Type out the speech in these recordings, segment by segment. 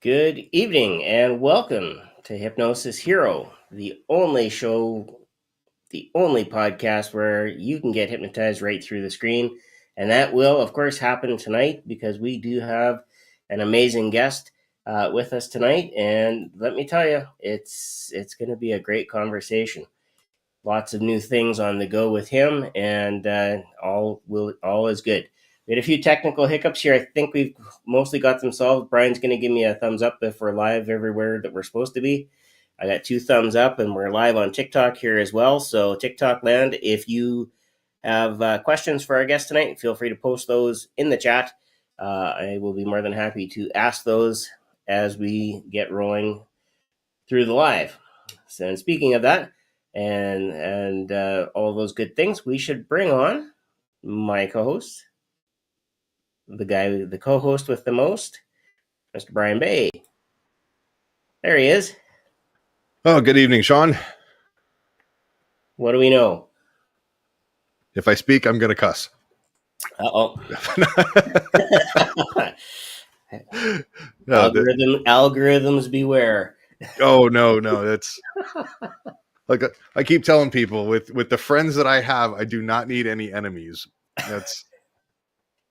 Good evening and welcome to Hypnosis Hero, the only show, the only podcast where you can get hypnotized right through the screen. And that will, of course, happen tonight because we do have an amazing guest with us tonight. And let me tell you, it's going to be a great conversation. Lots of new things on the go with him, and all is good. We had a few technical hiccups here. I think we've mostly got them solved. Brian's going to give me a thumbs up if we're live everywhere that we're supposed to be. I got 2 thumbs up, and we're live on TikTok here as well. So TikTok land, if you have questions for our guest tonight, feel free to post those in the chat. I will be more than happy to ask those as we get rolling through the live. So, and speaking of that, and all those good things, we should bring on my co-host, the co-host with the most, Mr. Brian Bay. There he is. Oh, good evening, Shawn. What do we know? If I speak, I'm going to cuss. Uh-oh. Algorithms beware. Oh, no. That's like I keep telling people with the friends that I have, I do not need any enemies. That's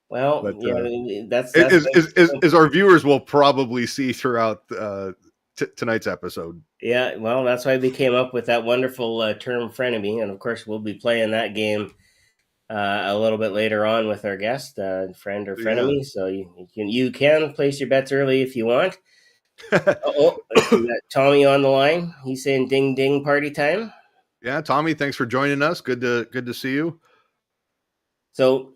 well, but, yeah, that's as our viewers will probably see throughout tonight's episode. Yeah, well, that's why we came up with that wonderful term frenemy, and of course, we'll be playing that game a little bit later on with our guest, friend or frenemy. Yeah. So you can place your bets early if you want. We got Tommy on the line. He's saying ding ding party time. Yeah, Tommy, thanks for joining us. Good to see you. So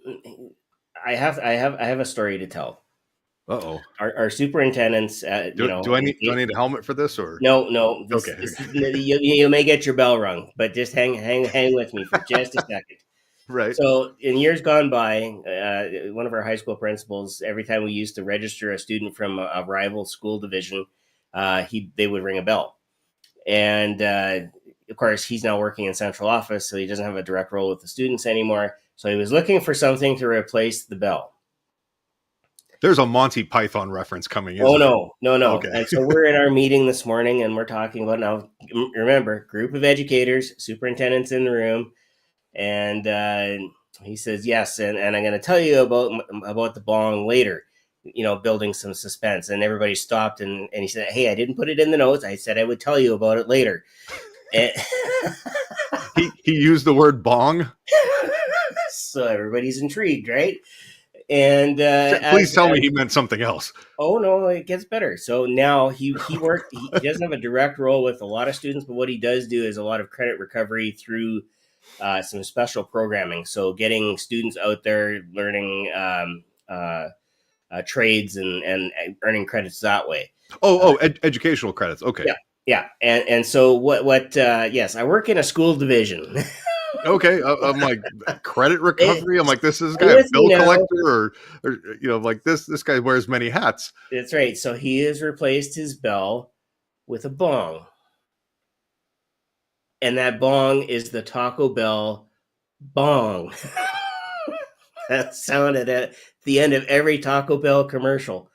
I have a story to tell. Uh-oh. Our superintendents, do I need a helmet for this or no? Okay. You may get your bell rung, but just hang with me for just a second. Right. So in years gone by, one of our high school principals, every time we used to register a student from a rival school division, they would ring a bell. And of course, he's now working in central office, so he doesn't have a direct role with the students anymore. So he was looking for something to replace the bell. There's a Monty Python reference coming in. Oh, no. Okay. And so we're in our meeting this morning, and we're talking about, now, remember, group of educators, superintendents in the room. And he says, yes, and I'm going to tell you about the bong later, building some suspense. And everybody stopped, and he said, hey, I didn't put it in the notes. I said I would tell you about it later. And he used the word bong. So everybody's intrigued, right? And please tell me he meant something else. Oh, no, it gets better. So now he doesn't have a direct role with a lot of students, but what he does do is a lot of credit recovery through some special programming. So getting students out there learning trades and earning credits that way. Educational credits. Okay. Yeah. And so what yes, I work in a school division. Okay. I'm like credit recovery. I'm like, this guy a bill collector or like this guy wears many hats. That's right. So he has replaced his bell with a bong. And that bong is the Taco Bell bong. That sounded at the end of every Taco Bell commercial.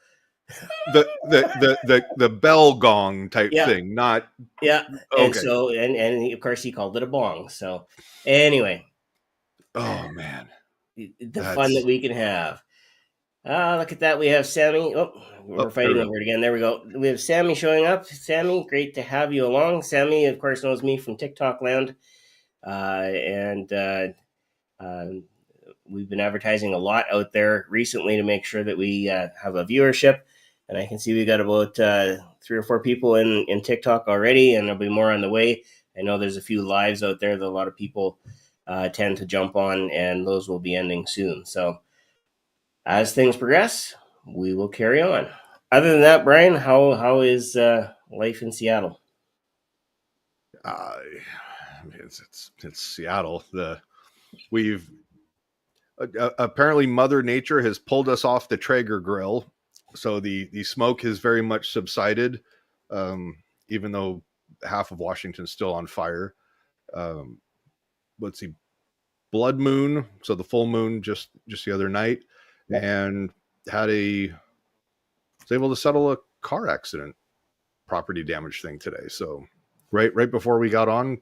The bell gong type thing, not Okay. And so and of course he called it a bong. So anyway. Oh man. The fun that we can have. Look at that. We have Sammy. We're fighting over it again. There we go. We have Sammy showing up. Sammy, great to have you along. Sammy, of course, knows me from TikTok land. We've been advertising a lot out there recently to make sure that we have a viewership. And I can see we got about 3 or 4 people in TikTok already, and there'll be more on the way. I know there's a few lives out there that a lot of people tend to jump on, and those will be ending soon. So as things progress, we will carry on. Other than that, Brian, how is life in Seattle? It's Seattle. We've apparently Mother Nature has pulled us off the Traeger grill, so the smoke has very much subsided, even though half of Washington's still on fire. Let's see, blood moon, so the full moon just the other night, and was able to settle a car accident property damage thing today. So right before we got on,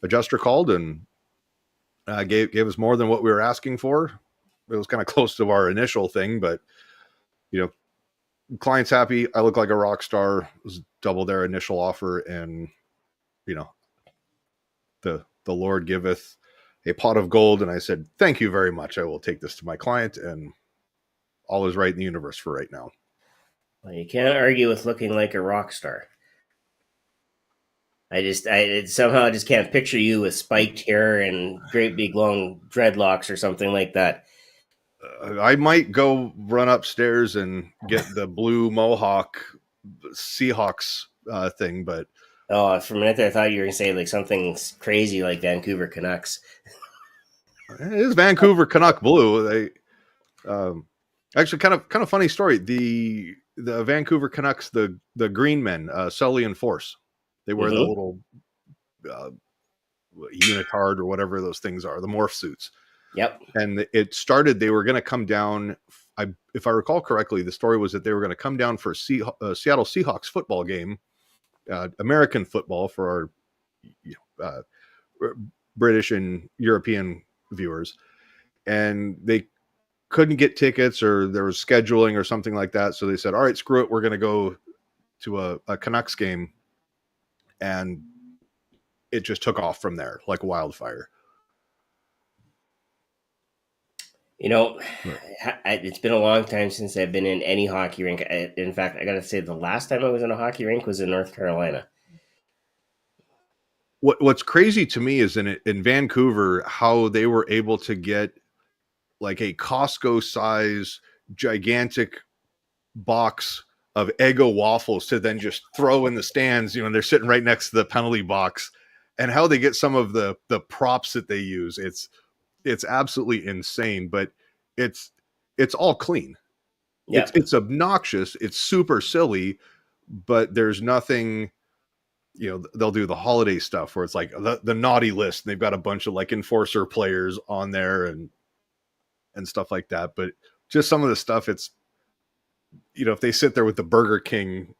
adjuster called and gave us more than what we were asking for. It was kind of close to our initial thing, but client's happy. I look like a rock star. It was double their initial offer, and the Lord giveth a pot of gold. And I said, thank you very much. I will take this to my client, and all is right in the universe for right now. Well, you can't argue with looking like a rock star. I somehow just can't picture you with spiked hair and great big long dreadlocks or something like that. I might go run upstairs and get the blue mohawk Seahawks thing, but Oh, for a minute there, I thought you were going to say like something crazy like Vancouver Canucks. it is Vancouver Canuck blue. They actually kind of funny story. The Vancouver Canucks, the green men, Sully and Force, they wear the little unitard or whatever those things are, the morph suits. Yep. And it started, they were going to come down. If I recall correctly, the story was that they were going to come down for a Seattle Seahawks football game, American football for our British and European viewers. And they couldn't get tickets, or there was scheduling or something like that. So they said, all right, screw it. We're going to go to a Canucks game. And it just took off from there like wildfire. It's been a long time since I've been in any hockey rink. In fact, I got to say, the last time I was in a hockey rink was in North Carolina. What's crazy to me is in Vancouver, how they were able to get like a Costco size gigantic box of Eggo waffles to then just throw in the stands, and they're sitting right next to the penalty box, and how they get some of the props that they use. It's absolutely insane, but it's all clean. Yeah. It's obnoxious. It's super silly, but there's nothing, they'll do the holiday stuff where it's like the naughty list, and they've got a bunch of like enforcer players on there and stuff like that. But just some of the stuff, it's, if they sit there with the Burger King,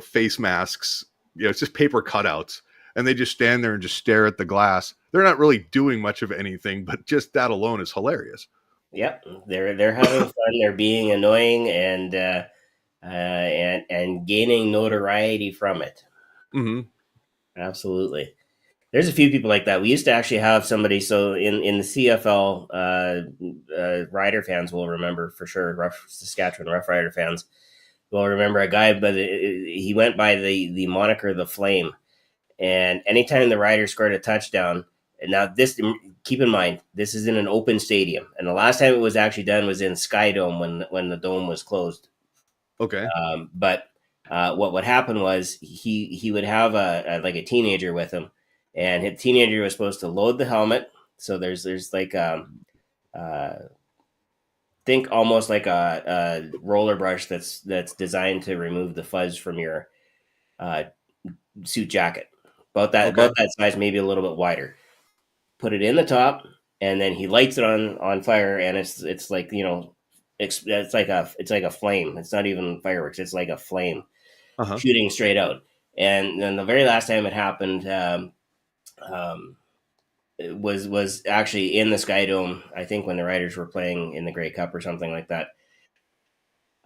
face masks, it's just paper cutouts, and they just stand there and just stare at the glass. They're not really doing much of anything, but just that alone is hilarious. Yep. They're having fun. They're being annoying and gaining notoriety from it. Mm-hmm. Absolutely. There's a few people like that. We used to actually have somebody. So in the CFL, Rider fans will remember for sure. Saskatchewan Rough Rider fans will remember a guy, but he went by the moniker the Flame. And anytime the Riders scored a touchdown, and now this, keep in mind, this is in an open stadium, and the last time it was actually done was in Sky Dome when the dome was closed. Okay. But what would happen was he would have a teenager with him, and the teenager was supposed to load the helmet. So there's like think almost like a roller brush that's designed to remove the fuzz from your suit jacket. About that size, maybe a little bit wider. Put it in the top, and then he lights it on fire, and it's like it's like a flame. It's not even fireworks. It's like a flame shooting straight out. And then the very last time it happened, it was actually in the Sky Dome. I think when the Riders were playing in the Grey Cup or something like that.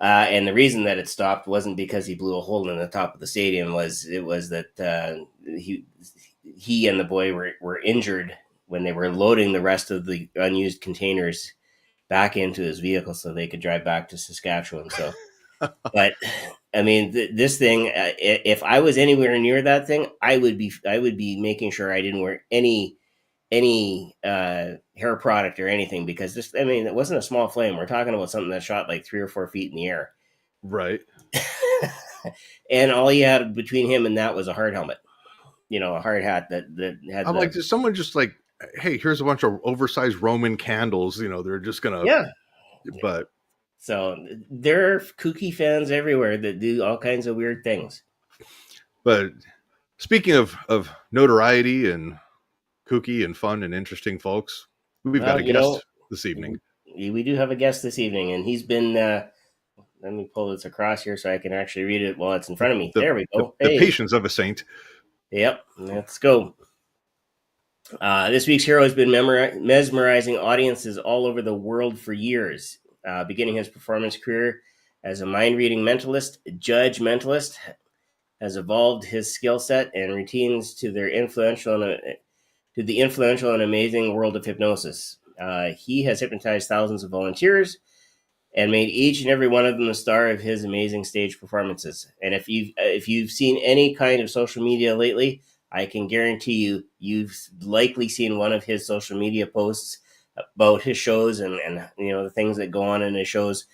And the reason that it stopped wasn't because he blew a hole in the top of the stadium. It was that he and the boy were injured when they were loading the rest of the unused containers back into his vehicle so they could drive back to Saskatchewan. So, but I mean, this thing, if I was anywhere near that thing, I would be making sure I didn't wear any hair product or anything, because it wasn't a small flame. We're talking about something that shot like 3 or 4 feet in the air. Right. And all he had between him and that was a hard helmet, a hard hat that had. I'm like, did someone just like, hey, here's a bunch of oversized Roman candles, they're just gonna, yeah. But So there are kooky fans everywhere that do all kinds of weird things. But speaking of notoriety and kooky and fun and interesting folks, we've got a guest this evening. We do have a guest this evening, and he's been let me pull this across here so I can actually read it while it's in front of me. There we go. The patience of a saint. Yep, let's go. This week's hero has been mesmerizing audiences all over the world for years. Beginning his performance career as a mind-reading mentalist, Judge Mentalist has evolved his skill set and routines to the influential and amazing world of hypnosis. He has hypnotized thousands of volunteers and made each and every one of them the star of his amazing stage performances. And if you've seen any kind of social media lately, I can guarantee you've likely seen one of his social media posts about his shows and the things that go on in his shows.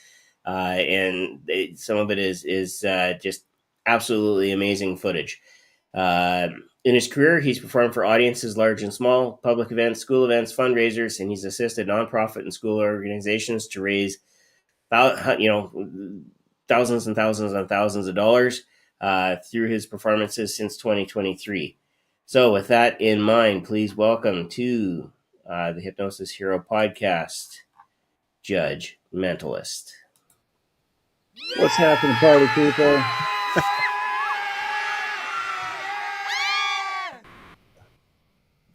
Some of it is just absolutely amazing footage. In his career, he's performed for audiences large and small, public events, school events, fundraisers, and he's assisted nonprofit and school organizations to raise thousands and thousands and thousands of dollars through his performances since 2023. So with that in mind, please welcome to the Hypnosis Hero podcast, Judge Mentalist. What's happening, party people?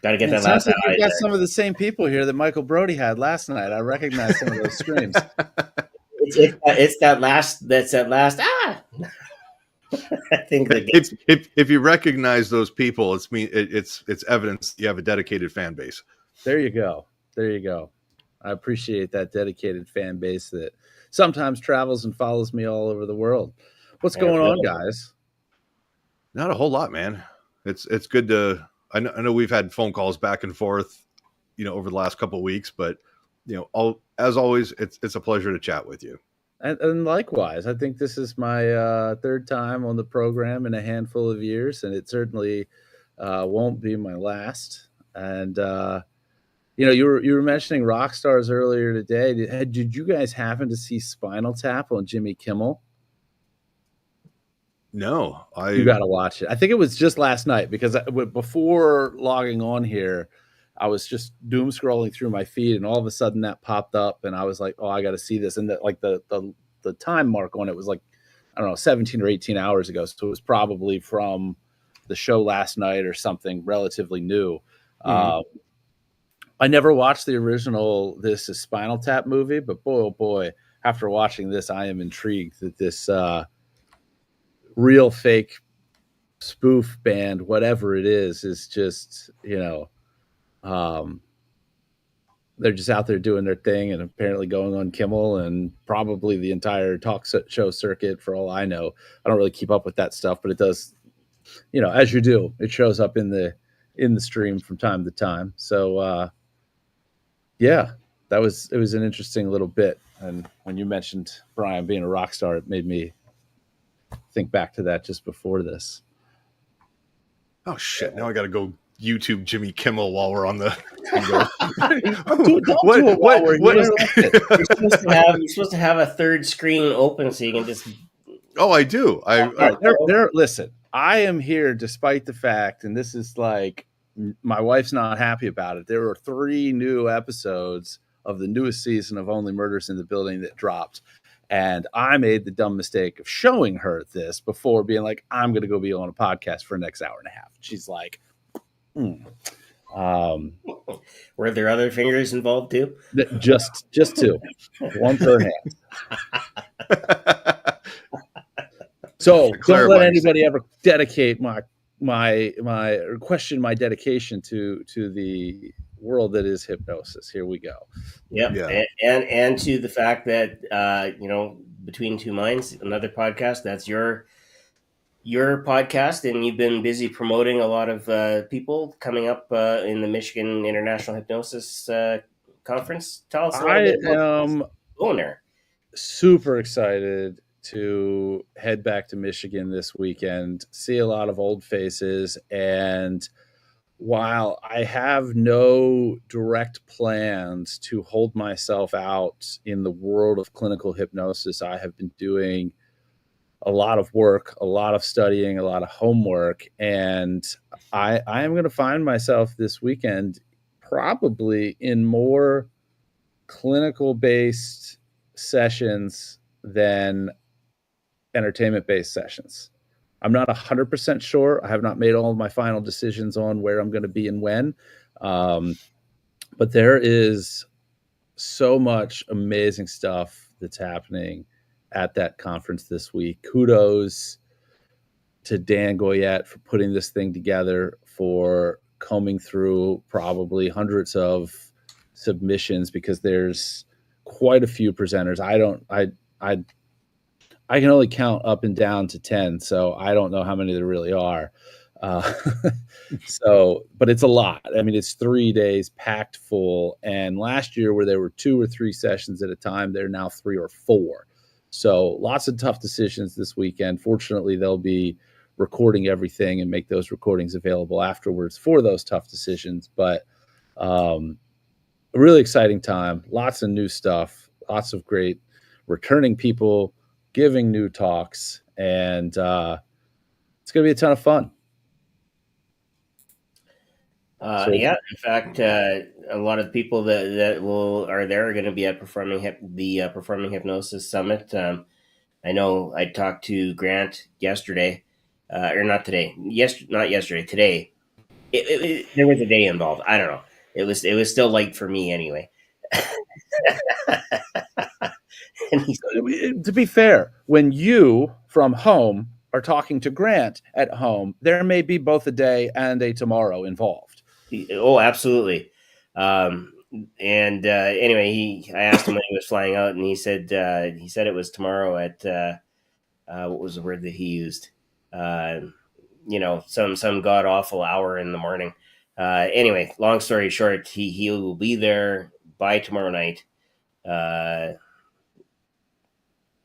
Got to get that last. Like you got some of the same people here that Michael Brody had last night. I recognize some of those screams. It's that last. That's that last. Ah. I think if you recognize those people, it's evidence you have a dedicated fan base. There you go. I appreciate that dedicated fan base that sometimes travels and follows me all over the world. What's going on, guys? Not a whole lot, man. It's good to. I know we've had phone calls back and forth, over the last couple of weeks, but as always, it's a pleasure to chat with you. And likewise, I think this is my third time on the program in a handful of years, and it certainly won't be my last. And you were mentioning rock stars earlier today. Did you guys happen to see Spinal Tap on Jimmy Kimmel? No, you got to watch it. I think it was just last night because before logging on here, I was just doom scrolling through my feed, and all of a sudden that popped up, and I was like, "Oh, I got to see this!" And the time mark on it was like, I don't know, 17 or 18 hours ago. So it was probably from the show last night or something relatively new. Mm-hmm. I never watched the original This is Spinal Tap movie, but boy, oh boy, after watching this, I am intrigued that this real fake spoof band, whatever it is just, they're just out there doing their thing and apparently going on Kimmel and probably the entire talk show circuit for all I know. I don't really keep up with that stuff, but it does, as you do, it shows up in the stream from time to time. So, yeah, it was an interesting little bit. And when you mentioned Brian being a rock star, it made me think back to that just before this. Oh shit! Now I got to go YouTube Jimmy Kimmel while we're on the. You're supposed to have a third screen open so you can just. Oh, I do. Listen, I am here despite the fact, and this is like my wife's not happy about it. There were 3 new episodes of the newest season of Only Murders in the Building that dropped. And I made the dumb mistake of showing her this before being like, I'm going to go be on a podcast for the next hour and a half. She's like, Were there other fingers involved too? Just 2. One per hand. So don't let anybody ever dedicate my or question my dedication to the world that is hypnosis. Here we go. Yep. Yeah. And to the fact that Between Two Minds, another podcast, that's your podcast, and you've been busy promoting a lot of people coming up in the Michigan International Hypnosis Conference. Tell us a little bit about going there. Super excited to head back to Michigan this weekend, see a lot of old faces, and while I have no direct plans to hold myself out in the world of clinical hypnosis, I have been doing a lot of work, a lot of studying, a lot of homework, and I am going to find myself this weekend probably in more clinical-based sessions than entertainment-based sessions. I'm not 100% sure. I have not made all of my final decisions on where I'm going to be and when. But there is so much amazing stuff that's happening at that conference this week. Kudos to Dan Goyette for putting this thing together, for combing through probably hundreds of submissions, because there's quite a few presenters. I can only count up and down to 10, so I don't know how many there really are. But it's a lot. I mean, it's 3 days packed full. And last year, where there were 2 or 3 sessions at a time, there are now 3 or 4. So lots of tough decisions this weekend. Fortunately, they'll be recording everything and make those recordings available afterwards for those tough decisions. But a really exciting time. Lots of new stuff. Lots of great returning people giving new talks. And it's going to be a ton of fun. Yeah, in fact, a lot of people that are there are going to be at Performing Hypnosis Summit. I know I talked to Grant yesterday, or not today. Not yesterday. Today, there was a day involved. I don't know. It was still light for me anyway. To be fair, when you from home are talking to Grant at home, there may be both a day and a tomorrow involved. Oh, absolutely. Anyway, I asked him when he was flying out, and he said it was tomorrow at what was the word that he used? Some god awful hour in the morning. Anyway, long story short, he will be there by tomorrow night.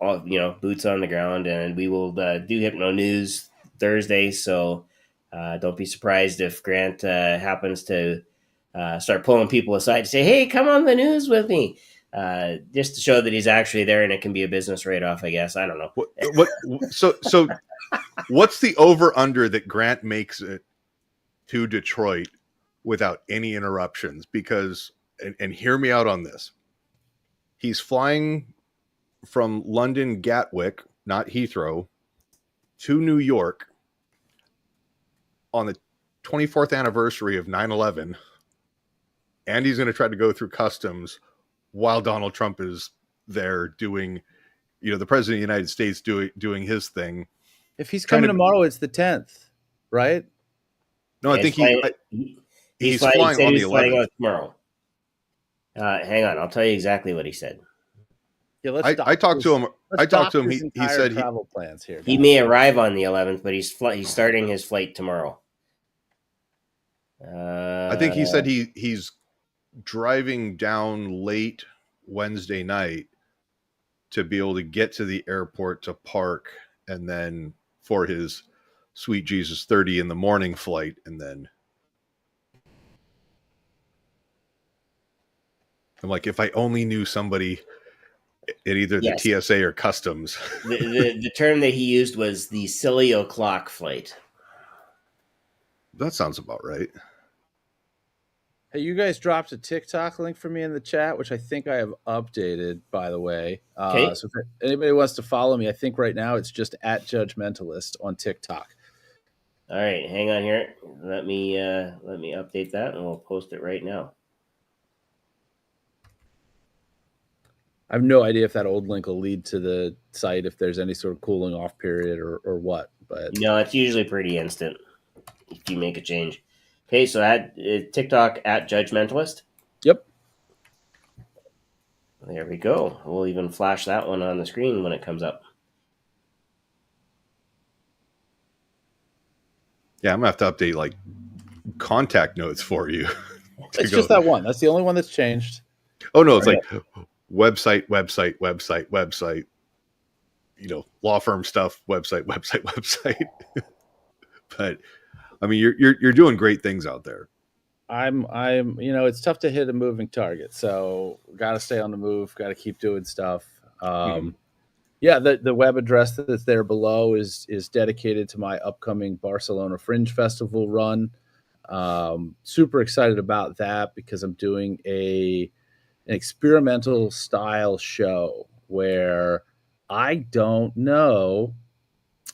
Boots on the ground, and we will do Hypno News Thursday. So don't be surprised if Grant happens to start pulling people aside to say, "Hey, come on the news with me," just to show that he's actually there, and it can be a business write-off, I guess. I don't know. So what's the over-under that Grant makes it to Detroit without any interruptions? Because, and hear me out on this, he's flying from London Gatwick, not Heathrow, to New York on the 24th anniversary of 9/11, and he's going to try to go through customs while Donald Trump is there doing, the president of the United States doing his thing. If he's coming tomorrow, it's the 10th, right? No, I think he's flying on the 11th. Tomorrow. Hang on, I'll tell you exactly what he said. Yeah, I talked to him. He said travel plans here. He may arrive on the 11th, but he's starting his flight tomorrow. I think he said he's driving down late Wednesday night to be able to get to the airport to park, and then for his Sweet Jesus 30 in the morning flight, and then I'm like, if I only knew somebody at either the TSA or customs. The term that he used was the silly o'clock flight. That sounds about right. Hey, you guys dropped a TikTok link for me in the chat, which I think I have updated, by the way. Okay. So if anybody wants to follow me, I think right now it's just at Judgmentalist on TikTok. All right, hang on here. Let me update that, and we'll post it right now. I have no idea if that old link will lead to the site, if there's any sort of cooling off period or what. But no, it's usually pretty instant if you make a change. Okay, so at TikTok at Judgmentalist. Yep. There we go. We'll even flash that one on the screen when it comes up. Yeah, I'm gonna have to update like contact notes for you. It's just that one. That's the only one that's changed. Oh no, it's like website, law firm stuff, website. But I mean, you're doing great things out there. I'm it's tough to hit a moving target, so got to stay on the move, got to keep doing stuff. Yeah, the web address that's there below is dedicated to my upcoming Barcelona Fringe Festival run. Super excited about that because I'm doing an experimental style show where I don't know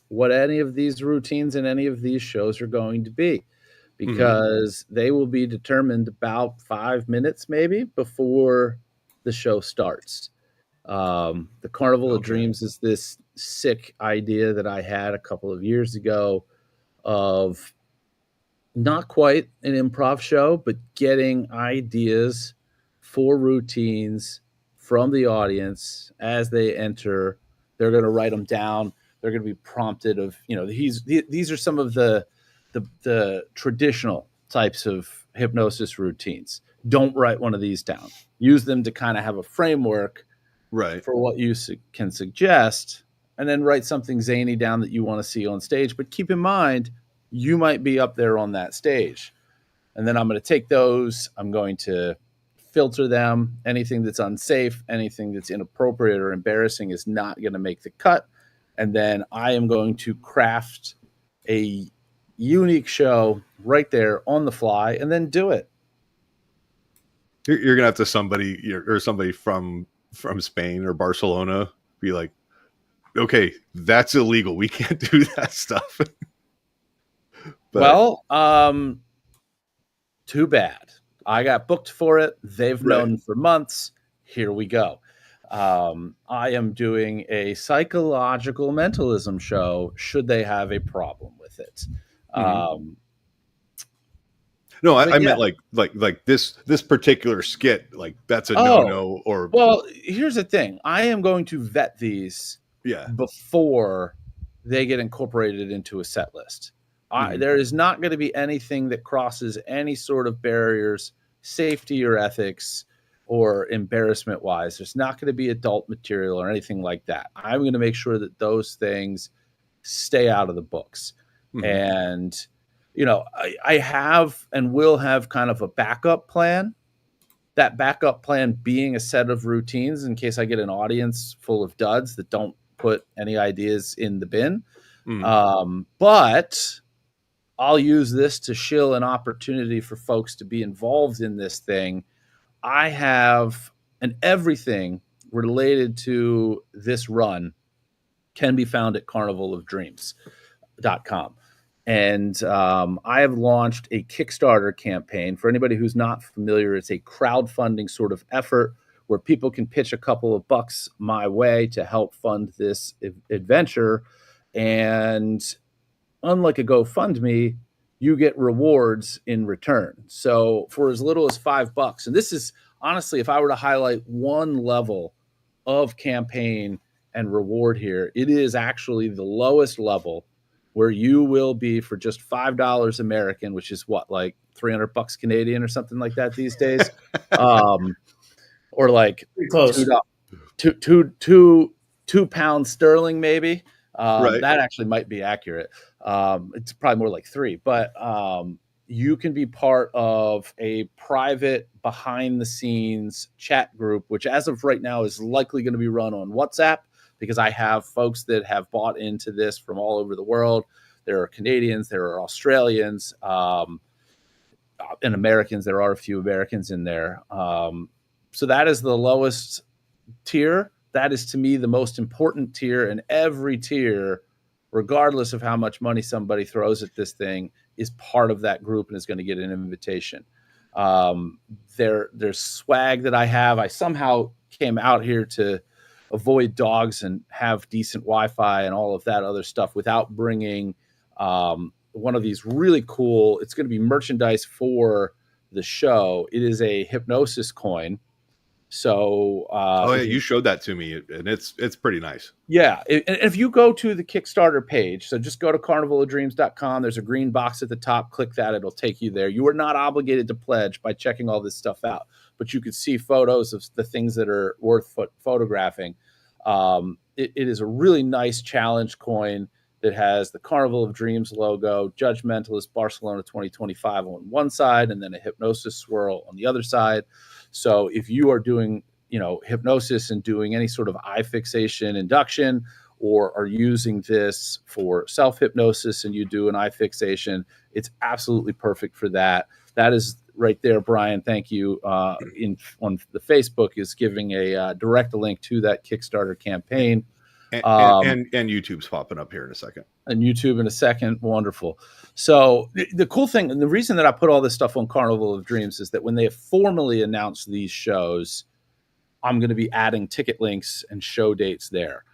what any of these routines and any of these shows are going to be, because they will be determined about 5 minutes maybe before the show starts. The Carnival of Dreams is this sick idea that I had a couple of years ago of not quite an improv show, but getting ideas for routines from the audience as they enter. They're going to write them down. They're going to be prompted of, these are some of the traditional types of hypnosis routines. Don't write one of these down. Use them to kind of have a framework for what you can suggest, and then write something zany down that you want to see on stage. But keep in mind, you might be up there on that stage. And then I'm going to take those, I'm going to filter them. Anything that's unsafe, anything that's inappropriate or embarrassing is not going to make the cut. And then I am going to craft a unique show right there on the fly and then do it. You're going to have to somebody from Spain or Barcelona be like, okay, that's illegal. We can't do that stuff. Well, too bad. I got booked for it. They've known for months. Here we go. I am doing a psychological mentalism show should they have a problem with it. No, I meant like this particular skit, like that's a no. Or well, here's the thing. I am going to vet these before they get incorporated into a set list. There is not going to be anything that crosses any sort of barriers, safety or ethics or embarrassment wise. There's not going to be adult material or anything like that. I'm going to make sure that those things stay out of the books. And, I have and will have kind of a backup plan. That backup plan being a set of routines in case I get an audience full of duds that don't put any ideas in the bin. But I'll use this to shill an opportunity for folks to be involved in this thing. I have, and everything related to this run can be found at carnivalofdreams.com. And I have launched a Kickstarter campaign. For anybody who's not familiar, it's a crowdfunding sort of effort where people can pitch a couple of bucks my way to help fund this adventure. And unlike a GoFundMe, you get rewards in return. So for as little as $5, and this is honestly, if I were to highlight one level of campaign and reward here, it is actually the lowest level, where you will be for just $5 American, which is what, like $300 Canadian or something like that these days, or like £2 sterling maybe. That actually might be accurate. It's probably more like 3, but you can be part of a private behind the scenes chat group, which as of right now is likely going to be run on WhatsApp, because I have folks that have bought into this from all over the world. There are Canadians, there are Australians, and Americans. There are a few Americans in there. So that is the lowest tier. That is, to me, the most important tier, and every tier, regardless of how much money somebody throws at this thing, is part of that group and is going to get an invitation. There's swag that I have. I somehow came out here to avoid dogs and have decent Wi-Fi and all of that other stuff without bringing one of these really cool, it's going to be merchandise for the show. It is a hypnosis coin. So you showed that to me, and it's pretty nice. Yeah, if you go to the Kickstarter page, so just go to carnivalofdreams.com. There's a green box at the top. Click that; it'll take you there. You are not obligated to pledge by checking all this stuff out, but you could see photos of the things that are worth photographing. It is a really nice challenge coin that has the Carnival of Dreams logo, Judge Mentalist Barcelona 2025 on one side, and then a hypnosis swirl on the other side. So if you are doing, hypnosis and doing any sort of eye fixation induction, or are using this for self-hypnosis and you do an eye fixation, it's absolutely perfect for that. That is right there, Brian. Thank you. On the Facebook is giving a direct link to that Kickstarter campaign. And YouTube's popping up here in a second. And YouTube in a second. Wonderful. So the cool thing, and the reason that I put all this stuff on Carnival of Dreams is that when they have formally announced these shows, I'm going to be adding ticket links and show dates there.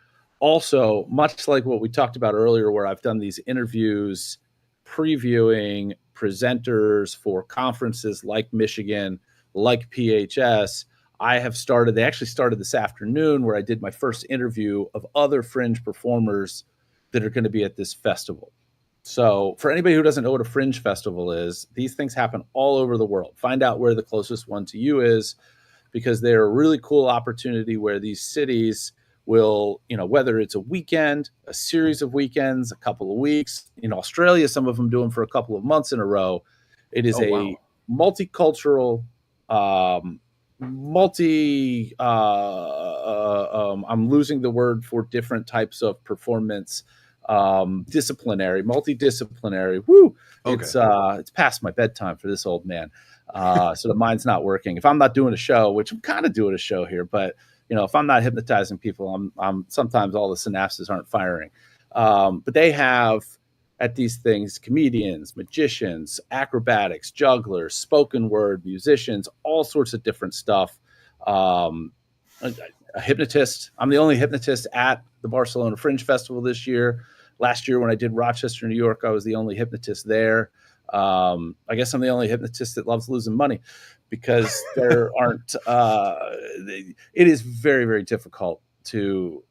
Also, much like what we talked about earlier, where I've done these interviews previewing presenters for conferences like Michigan, like PHS, they actually started this afternoon where I did my first interview of other fringe performers that are going to be at this festival. So for anybody who doesn't know what a fringe festival is, these things happen all over the world. Find out where the closest one to you is, because they're a really cool opportunity where these cities will, whether it's a weekend, a series of weekends, a couple of weeks. In Australia, some of them do them for a couple of months in a row. It is multicultural, I'm losing the word for different types of performance, multidisciplinary. Woo! Okay. It's past my bedtime for this old man. So the mind's not working. If I'm not doing a show, which I'm kind of doing a show here, but if I'm not hypnotizing people, I'm sometimes all the synapses aren't firing. But they have at these things comedians, magicians, acrobatics, jugglers, spoken word, musicians, all sorts of different stuff. A hypnotist. I'm the only hypnotist at the Barcelona Fringe Festival this year. Last year when I did Rochester, New York, I was the only hypnotist there. I guess I'm the only hypnotist that loves losing money, because there aren't, it is very, very difficult to,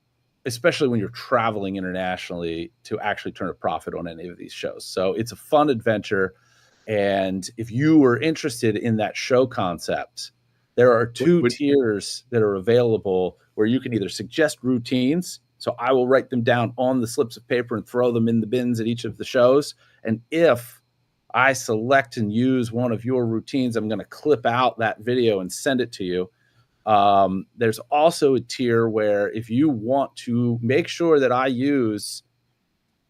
especially when you're traveling internationally, to actually turn a profit on any of these shows. So it's a fun adventure. And if you were interested in that show concept, there are two tiers that are available where you can either suggest routines. So I will write them down on the slips of paper and throw them in the bins at each of the shows. And if I select and use one of your routines, I'm going to clip out that video and send it to you. There's also a tier where if you want to make sure that I use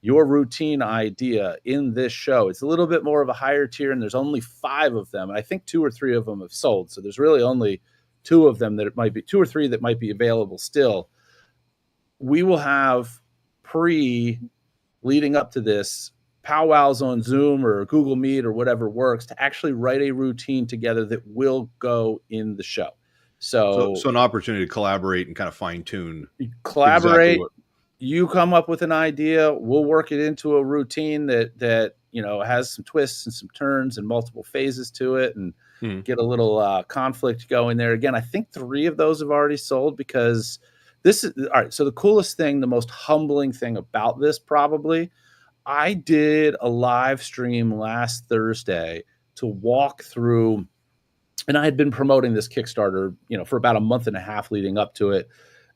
your routine idea in this show, it's a little bit more of a higher tier, and there's only 5 of them. I think 2 or 3 of them have sold. So there's really only 2 of them that it might be 2 or 3 that might be available still. We will have leading up to this powwows on Zoom or Google Meet or whatever works to actually write a routine together that will go in the show. So an opportunity to collaborate and kind of fine tune. Collaborate. You come up with an idea. We'll work it into a routine that has some twists and some turns and multiple phases to it, and get a little conflict going there. Again, I think 3 of those have already sold, because this is all right. So the coolest thing, the most humbling thing about this, probably, I did a live stream last Thursday to walk through, and I had been promoting this Kickstarter, for about a month and a half leading up to it.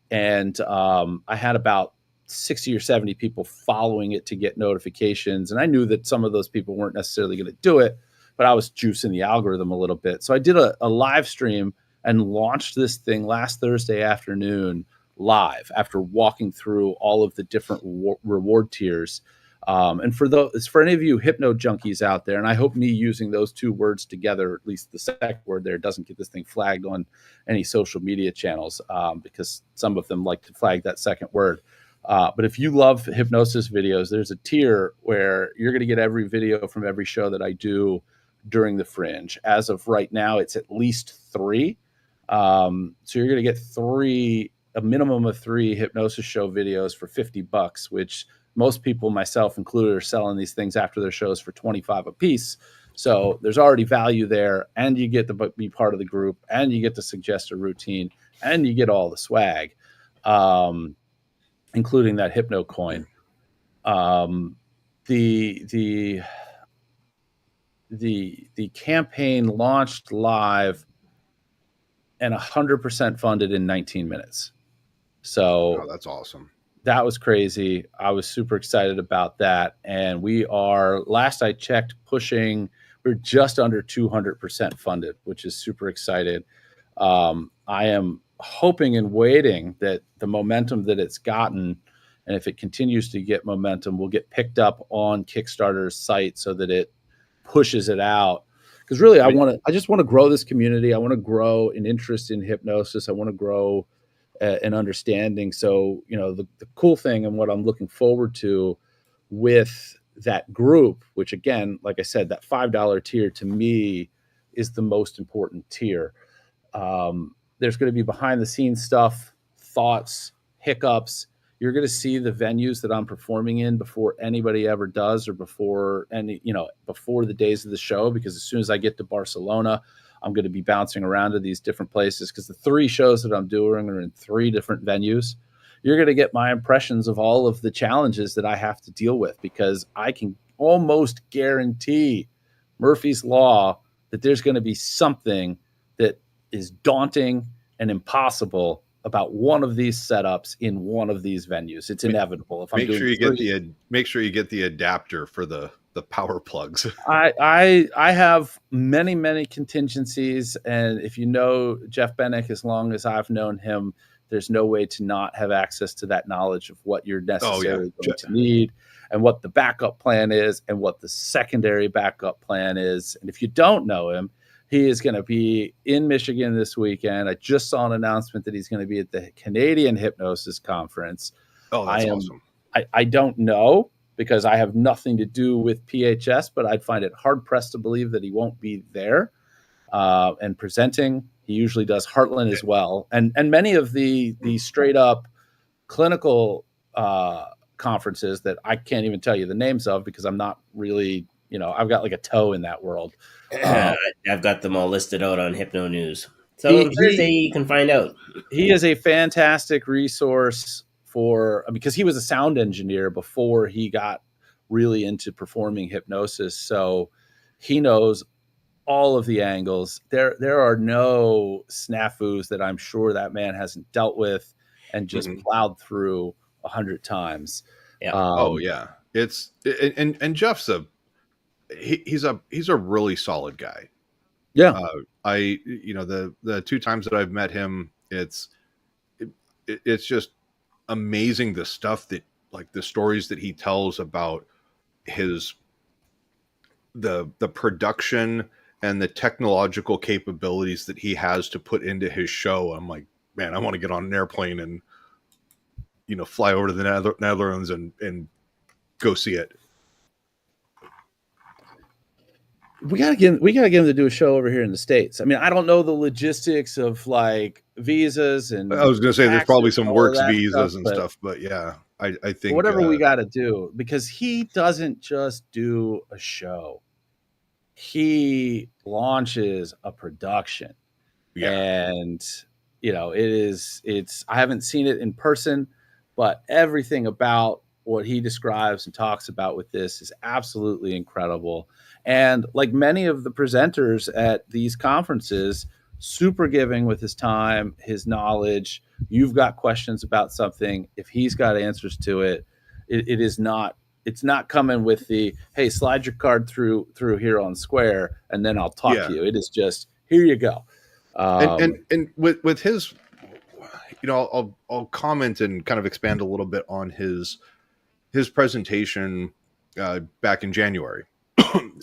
And I had about 60 or 70 people following it to get notifications. And I knew that some of those people weren't necessarily going to do it, but I was juicing the algorithm a little bit. So I did a live stream and launched this thing last Thursday afternoon live after walking through all of the different reward tiers. And for any of you hypno junkies out there, and I hope me using those 2 words together, at least the second word there, doesn't get this thing flagged on any social media channels, because some of them like to flag that second word. But if you love hypnosis videos, there's a tier where you're going to get every video from every show that I do during the Fringe. As of right now, it's at least 3. So you're going to get a minimum of 3 hypnosis show videos for $50, which most people, myself included, are selling these things after their shows for $25 a piece. So there's already value there, and you get to be part of the group, and you get to suggest a routine, and you get all the swag, including that hypno coin. The campaign launched live and 100% funded in 19 minutes. So that's awesome. That was crazy. I was super excited about that. And we are, last I checked, we're just under 200% funded, which is super excited. I am hoping and waiting that the momentum that it's gotten, and if it continues to get momentum, will get picked up on Kickstarter's site so that it pushes it out. Because really, I just want to grow this community. I want to grow an interest in hypnosis. I want to grow and understanding. So, the cool thing and what I'm looking forward to with that group, which again, like I said, that $5 tier to me is the most important tier. There's going to be behind the scenes stuff, thoughts, hiccups. You're going to see the venues that I'm performing in before anybody ever does, or before the days of the show, because as soon as I get to Barcelona, I'm going to be bouncing around to these different places, because the 3 shows that I'm doing are in 3 different venues. You're going to get my impressions of all of the challenges that I have to deal with, because I can almost guarantee Murphy's Law that there's going to be something that is daunting and impossible about one of these setups in one of these venues. It's inevitable. If I'm Make doing sure you 3, make sure you get the adapter for the power plugs. I have many contingencies, and if you know Jeff Bennick as long as I've known him, there's no way to not have access to that knowledge of what you're necessarily going to need, and what the backup plan is, and what the secondary backup plan is. And if you don't know him, he is going to be in Michigan this weekend. I just saw an announcement that he's going to be at the Canadian Hypnosis Conference. Oh, that's awesome. I don't know, because I have nothing to do with PHS, but I'd find it hard pressed to believe that he won't be there and presenting. He usually does Heartland as well, and many of the straight up clinical conferences that I can't even tell you the names of, because I'm not really, I've got like a toe in that world. I've got them all listed out on Hypno News. So on Thursday, you can find out. He is a fantastic resource because he was a sound engineer before he got really into performing hypnosis. So he knows all of the angles. There are no snafus that I'm sure that man hasn't dealt with and just plowed through 100 times. Yeah. It's and Jeff's he's a really solid guy. Yeah. The 2 times that I've met him, it's just amazing, the stuff that, like, the stories that he tells about the production and the technological capabilities that he has to put into his show. I'm like, man, I want to get on an airplane and fly over to the Netherlands and go see it. We gotta get him to do a show over here in the States. I mean, I don't know the logistics of like visas, and I was gonna say there's probably some works visas stuff, and stuff, but yeah, I think whatever we got to do, because he doesn't just do a show. He launches a production, and I haven't seen it in person, but everything about what he describes and talks about with this is absolutely incredible. And like many of the presenters at these conferences, super giving with his time, his knowledge. You've got questions about something, if he's got answers to it, it's not coming with the, hey, slide your card through here on Square and then I'll talk to you. It is just, here you go. And with his, I'll comment and kind of expand a little bit on his presentation back in January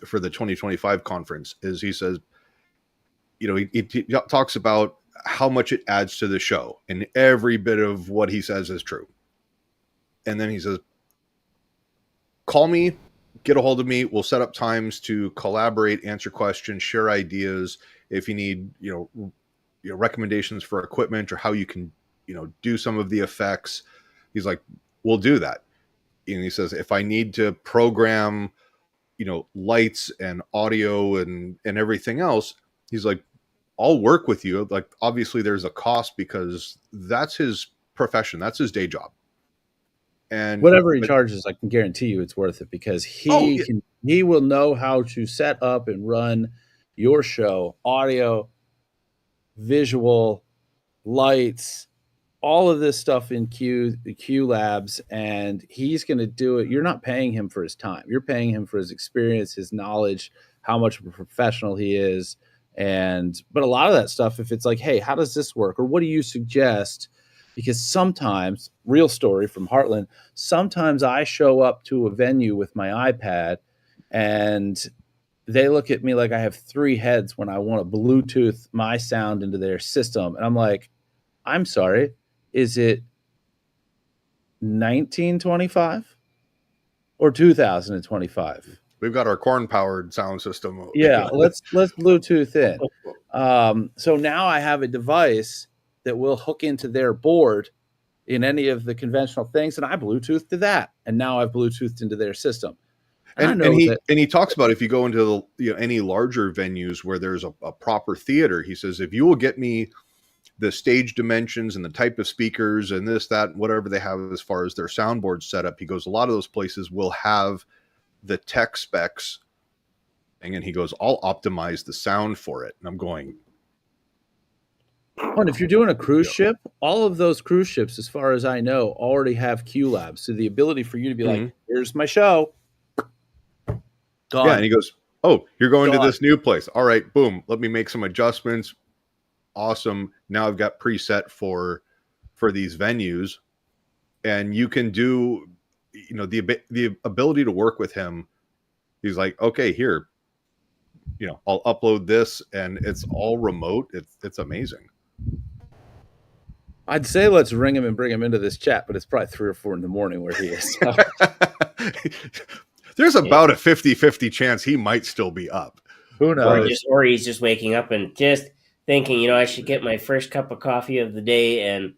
for the 2025 conference. Is he says, he talks about how much it adds to the show, and every bit of what he says is true. And then he says, call me, get a hold of me. We'll set up times to collaborate, answer questions, share ideas. If you need, recommendations for equipment or how you can, do some of the effects, he's like, we'll do that. And he says, if I need to program, lights and audio and everything else, he's like, I'll work with you. Like, obviously there's a cost, because that's his profession. That's his day job. And whatever he charges, I can guarantee you it's worth it, because he will know how to set up and run your show, audio, visual, lights, all of this stuff in Q Labs, and he's going to do it. You're not paying him for his time. You're paying him for his experience, his knowledge, how much of a professional he is. But a lot of that stuff, if it's like, hey, how does this work? Or what do you suggest? Because sometimes, real story from Heartland, sometimes I show up to a venue with my iPad and they look at me like I have 3 heads when I want to Bluetooth my sound into their system. And I'm like, I'm sorry, Is it 1925 or 2025? We've got our corn-powered sound system. Yeah, let's Bluetooth in. So now I have a device that will hook into their board in any of the conventional things, and I Bluetooth to that, and now I've Bluetoothed into their system. And he talks about, if you go into any larger venues where there's a proper theater, he says, if you will get me the stage dimensions and the type of speakers and this, that, whatever they have as far as their soundboard setup, he goes, a lot of those places will have the tech specs, and he goes, I'll optimize the sound for it. And I'm going, and if you're doing a cruise ship, all of those cruise ships, as far as I know, already have Q labs. So the ability for you to be like, here's my show. Gone. Yeah, and he goes, oh, you're going to this new place. All right, boom. Let me make some adjustments. Awesome. Now I've got preset for these venues, and you can do, the ability to work with him. He's like, okay, here, I'll upload this, and it's all remote. It's amazing. I'd say let's ring him and bring him into this chat, but it's probably 3 or 4 in the morning where he is. So. There's about a 50-50 chance he might still be up. Who knows? Or he's just waking up and just thinking, I should get my first cup of coffee of the day, and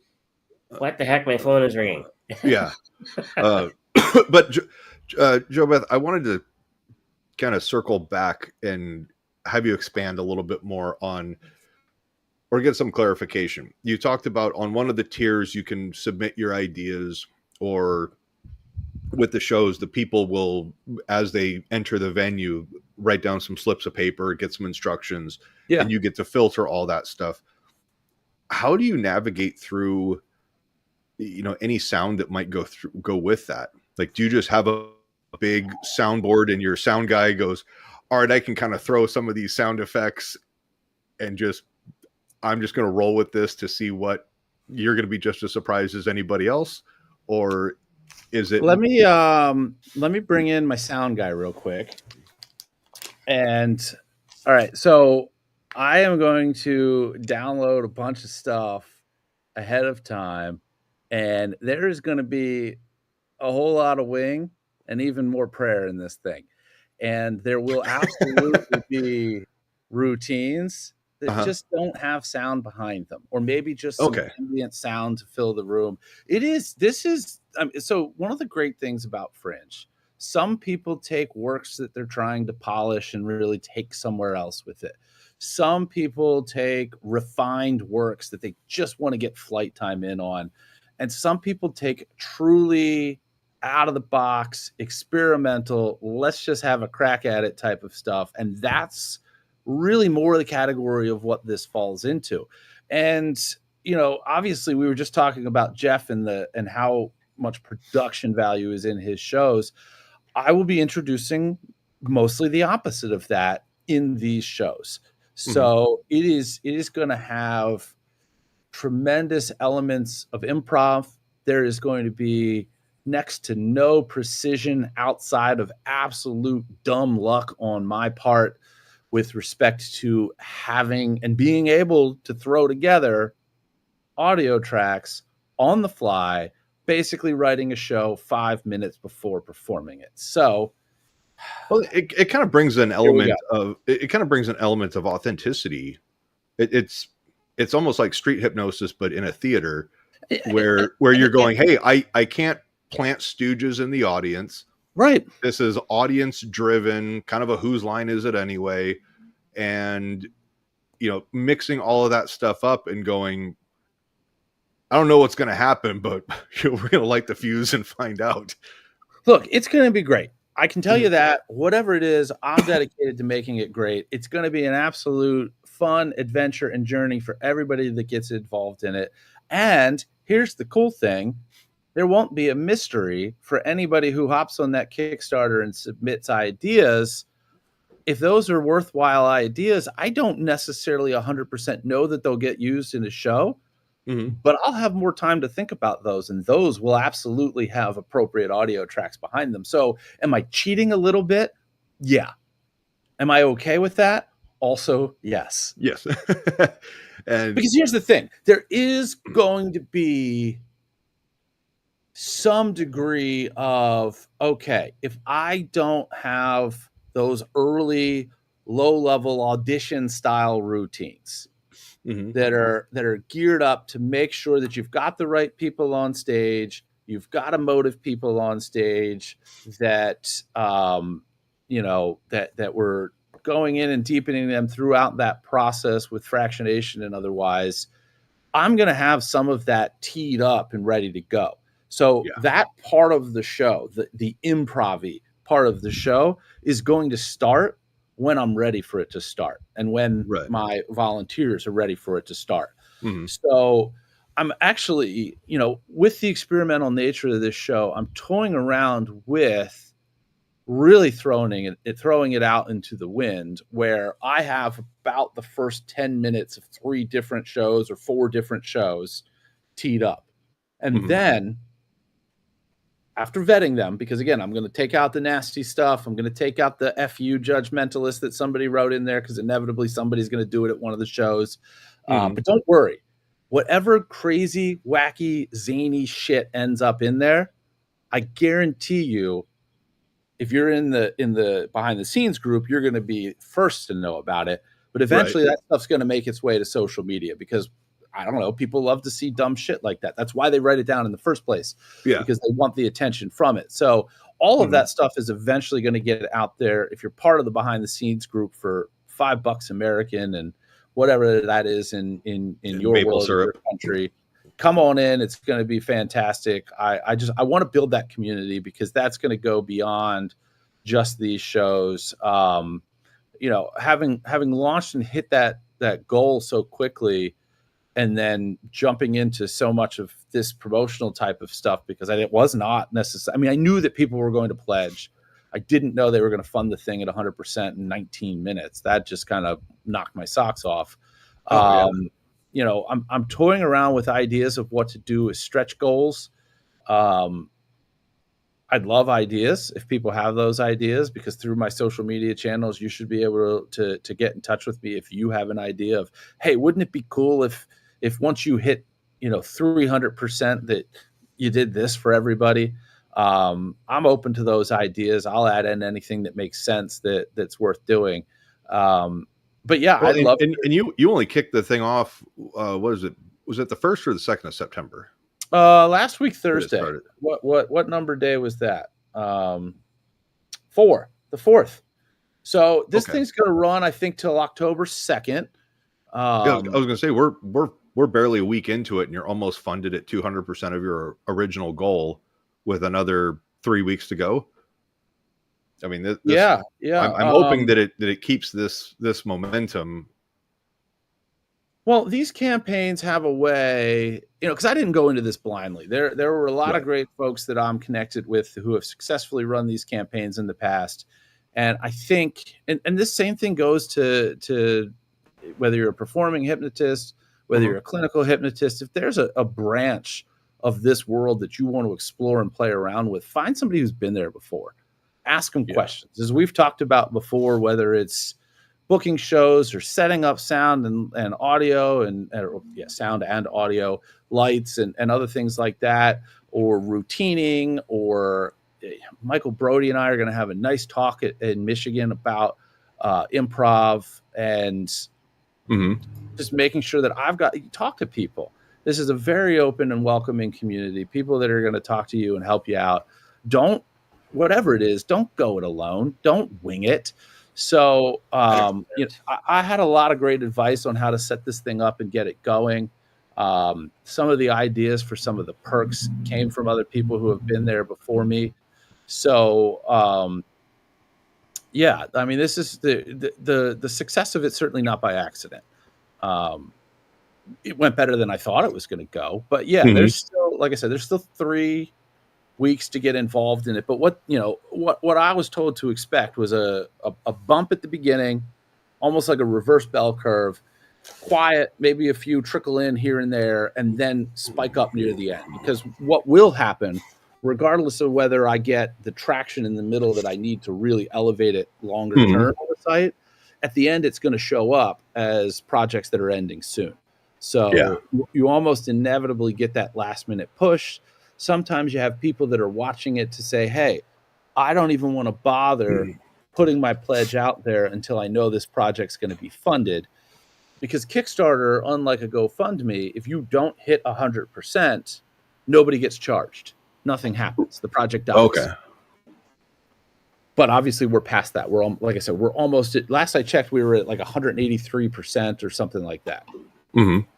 what the heck, my phone is ringing. Yeah. But Joe Beth, I wanted to kind of circle back and have you expand a little bit more on, or get some clarification. You talked about on one of the tiers, you can submit your ideas, or with the shows, the people will, as they enter the venue, write down some slips of paper, get some instructions, and you get to filter all that stuff. How do you navigate through, any sound that might go with that? Like, do you just have a big soundboard and your sound guy goes, all right, I can kind of throw some of these sound effects and I'm just going to roll with this to see what you're going to be just as surprised as anybody else? Or is it? Let me bring in my sound guy real quick. And all right, so I am going to download a bunch of stuff ahead of time, and there is going to be a whole lot of wing and even more prayer in this thing. And there will absolutely be routines that just don't have sound behind them, or maybe just some ambient sound to fill the room. So one of the great things about Fringe, some people take works that they're trying to polish and really take somewhere else with it. Some people take refined works that they just want to get flight time in on. And some people take truly out of the box, experimental, let's just have a crack at it type of stuff. And that's really more the category of what this falls into. And, obviously we were just talking about Jeff and how much production value is in his shows. I will be introducing mostly the opposite of that in these shows. So it is going to have tremendous elements of improv. There is going to be next to no precision outside of absolute dumb luck on my part with respect to having and being able to throw together audio tracks on the fly, basically writing a show 5 minutes before performing it. So, well, it kind of brings an element of authenticity. It's almost like street hypnosis, but in a theater where you're going, hey, I can't plant stooges in the audience. Right. This is audience driven, kind of a whose line is it anyway? And, mixing all of that stuff up and going, I don't know what's going to happen, but we're going to light the fuse and find out. Look, it's going to be great. I can tell you that whatever it is, I'm dedicated to making it great. It's going to be an absolute fun adventure and journey for everybody that gets involved in it. And here's the cool thing. There won't be a mystery for anybody who hops on that Kickstarter and submits ideas. If those are worthwhile ideas, I don't necessarily 100% know that they'll get used in a show, but I'll have more time to think about those, and those will absolutely have appropriate audio tracks behind them. So am I cheating a little bit? Yeah. Am I okay with that? Also, yes. Yes. And because here's the thing, there is going to be some degree of, okay, if I don't have those early low level audition style routines that are geared up to make sure that you've got the right people on stage, you've got emotive people on stage, that that we're going in and deepening them throughout that process with fractionation and otherwise, I'm going to have some of that teed up and ready to go. So that part of the show, the improv-y part of the show, is going to start when I'm ready for it to start and when my volunteers are ready for it to start. So I'm actually, with the experimental nature of this show, I'm toying around with really throwing it out into the wind, where I have about the first 10 minutes of 3 different shows or 4 different shows teed up. And then after vetting them, because again, I'm going to take out the nasty stuff. I'm going to take out the FU judgmentalist that somebody wrote in there, because inevitably somebody's going to do it at one of the shows. But don't worry, whatever crazy, wacky, zany shit ends up in there, I guarantee you, if you're in the behind the scenes group, you're going to be first to know about it. But eventually that stuff's going to make its way to social media, because I don't know, people love to see dumb shit like that. That's why they write it down in the first place, because they want the attention from it. So all of that stuff is eventually going to get out there. If you're part of the behind the scenes group for $5 American and whatever that is in your world, or your country, come on in. It's going to be fantastic. I want to build that community, because that's going to go beyond just these shows. Having launched and hit that goal so quickly, and then jumping into so much of this promotional type of stuff, because it was not necessary. I mean, I knew that people were going to pledge. I didn't know they were going to fund the thing at 100% in 19 minutes. That just kind of knocked my socks off. I'm toying around with ideas of what to do as stretch goals. I'd love ideas if people have those ideas, because through my social media channels, you should be able to get in touch with me if you have an idea of, hey, wouldn't it be cool if once you hit 300% that you did this for everybody. I'm open to those ideas. I'll add in anything that makes sense that's worth doing. But yeah, I'd love. And you only kicked the thing off. What is it? Was it the 1st or the 2nd of September? Last week Thursday. What number day was that? 4, the 4th. So this thing's going to run, I think, till October 2nd. I was going to say we're barely a week into it, and you're almost funded at 200% of your original goal, with another 3 weeks to go. I mean, I'm hoping that it keeps this momentum. Well, these campaigns have a way, because I didn't go into this blindly. There were a lot of great folks that I'm connected with who have successfully run these campaigns in the past. And I think, and this same thing goes to whether you're a performing hypnotist, whether you're a clinical hypnotist, if there's a branch of this world that you want to explore and play around with, find somebody who's been there before. Ask them questions. As we've talked about before, whether it's booking shows or setting up sound and audio sound and audio, lights and other things like that, or routining, or Michael Brody and I are going to have a nice talk in Michigan about improv and just making sure that talk to people. This is a very open and welcoming community. People that are going to talk to you and help you out. Whatever it is, don't go it alone. Don't wing it. So I had a lot of great advice on how to set this thing up and get it going. Some of the ideas for some of the perks came from other people who have been there before me. So I mean, this is the success of it, certainly not by accident. It went better than I thought it was going to go, but there's still, like I said, there's still 3 weeks to get involved in it. But what I was told to expect was a bump at the beginning, almost like a reverse bell curve, quiet, maybe a few trickle in here and there, and then spike up near the end. Because what will happen, regardless of whether I get the traction in the middle that I need to really elevate it longer term on the site, at the end, it's going to show up as projects that are ending soon. So you almost inevitably get that last minute push. Sometimes you have people that are watching it to say, hey, I don't even want to bother putting my pledge out there until I know this project's going to be funded. Because Kickstarter, unlike a GoFundMe, if you don't hit 100%, nobody gets charged. Nothing happens. The project dies. Okay. But obviously we're past that. We're, like I said, we're almost at, last I checked, we were at like 183% or something like that. Mm-hmm.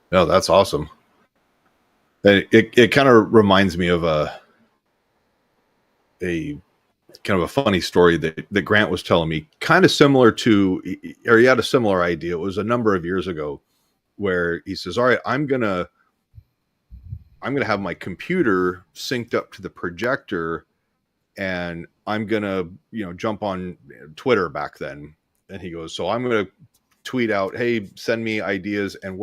No, that's awesome. It kind of reminds me of a kind of a funny story that Grant was telling me, kind of similar to, or he had a similar idea. It was a number of years ago where he says, all right, I'm gonna have my computer synced up to the projector, and I'm gonna, jump on Twitter back then. And he goes, so I'm gonna tweet out, hey, send me ideas, and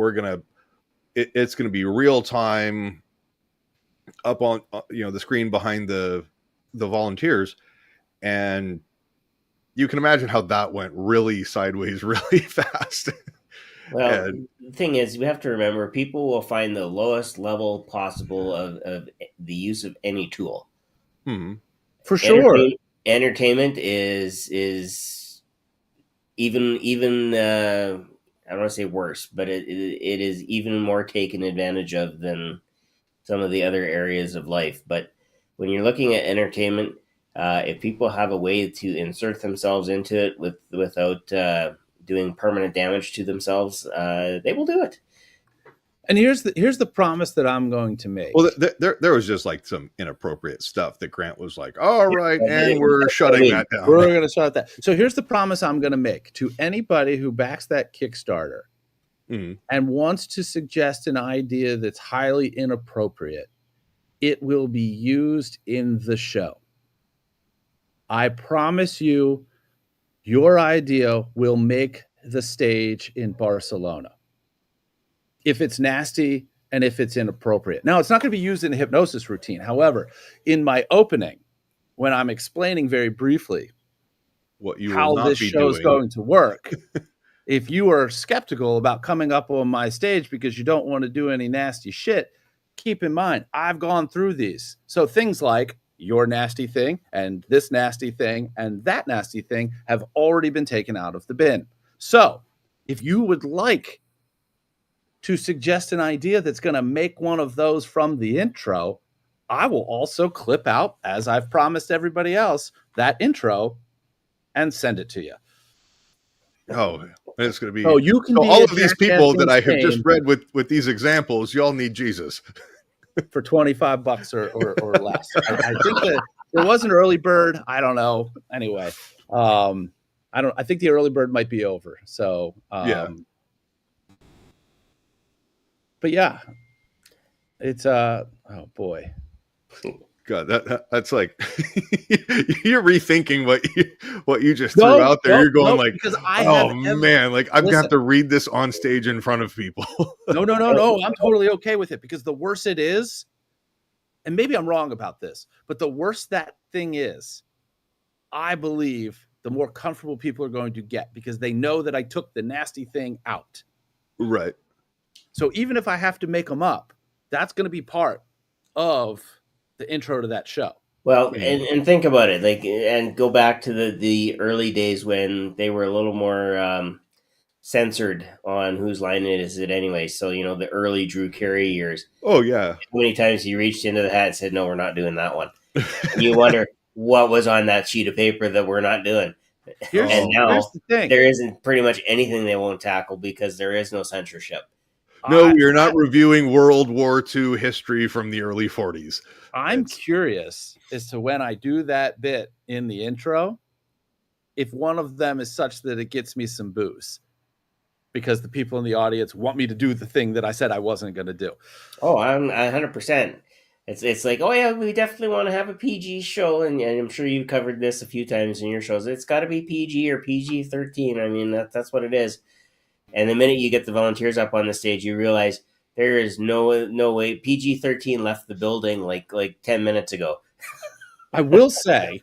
it's gonna be real time up on the screen behind the volunteers. And you can imagine how that went really sideways really fast. Well, the thing is, we have to remember people will find the lowest level possible of the use of any tool. For sure. Entertainment is even I don't want to say worse, but it is even more taken advantage of than some of the other areas of life. But when you're looking at entertainment, if people have a way to insert themselves into it without doing permanent damage to themselves, they will do it. And here's the promise that I'm going to make. Well, there was just like some inappropriate stuff that Grant was like, all right, and we're shutting that down. We're going to shut that. So here's the promise I'm going to make to anybody who backs that Kickstarter and wants to suggest an idea that's highly inappropriate. It will be used in the show. I promise you, your idea will make the stage in Barcelona. If it's nasty and if it's inappropriate. Now, it's not going to be used in a hypnosis routine. However, in my opening, when I'm explaining very briefly how this show is going to work, if you are skeptical about coming up on my stage because you don't want to do any nasty shit, keep in mind, I've gone through these. So things like your nasty thing and this nasty thing and that nasty thing have already been taken out of the bin. So if you would like to suggest an idea that's going to make one of those from the intro, I will also clip out, as I've promised everybody else, that intro and send it to you. Oh, it's going to be. So you can all of these people that I have just read with these examples, you all need Jesus. For $25 or less. I think that there was an early bird. I don't know. Anyway, I think the early bird might be over. So yeah. But yeah, it's oh boy. God, that's like you're rethinking what you just threw out there. You're going like, man, like I'm gonna have to read this on stage in front of people. No. I'm totally okay with it, because the worse it is, and maybe I'm wrong about this, but the worse that thing is, I believe the more comfortable people are going to get, because they know that I took the nasty thing out. Right. So even if I have to make them up, that's going to be part of the intro to that show. Well, and think about it, like, and go back to the early days when they were a little more censored on whose line is it anyway. So, the early Drew Carey years. Oh, yeah. How many times he reached into the hat and said, no, we're not doing that one. You wonder what was on that sheet of paper that we're not doing. And now there isn't pretty much anything they won't tackle because there is no censorship. No, you're not reviewing World War II history from the early 40s. I'm curious as to when I do that bit in the intro, if one of them is such that it gets me some boos, because the people in the audience want me to do the thing that I said I wasn't going to do. Oh, I'm 100%. It's like, oh yeah, we definitely want to have a PG show, and I'm sure you've covered this a few times in your shows. It's got to be PG or PG-13. I mean, that's what it is. And the minute you get the volunteers up on the stage, you realize there is no way. PG-13 left the building like 10 minutes ago. I will say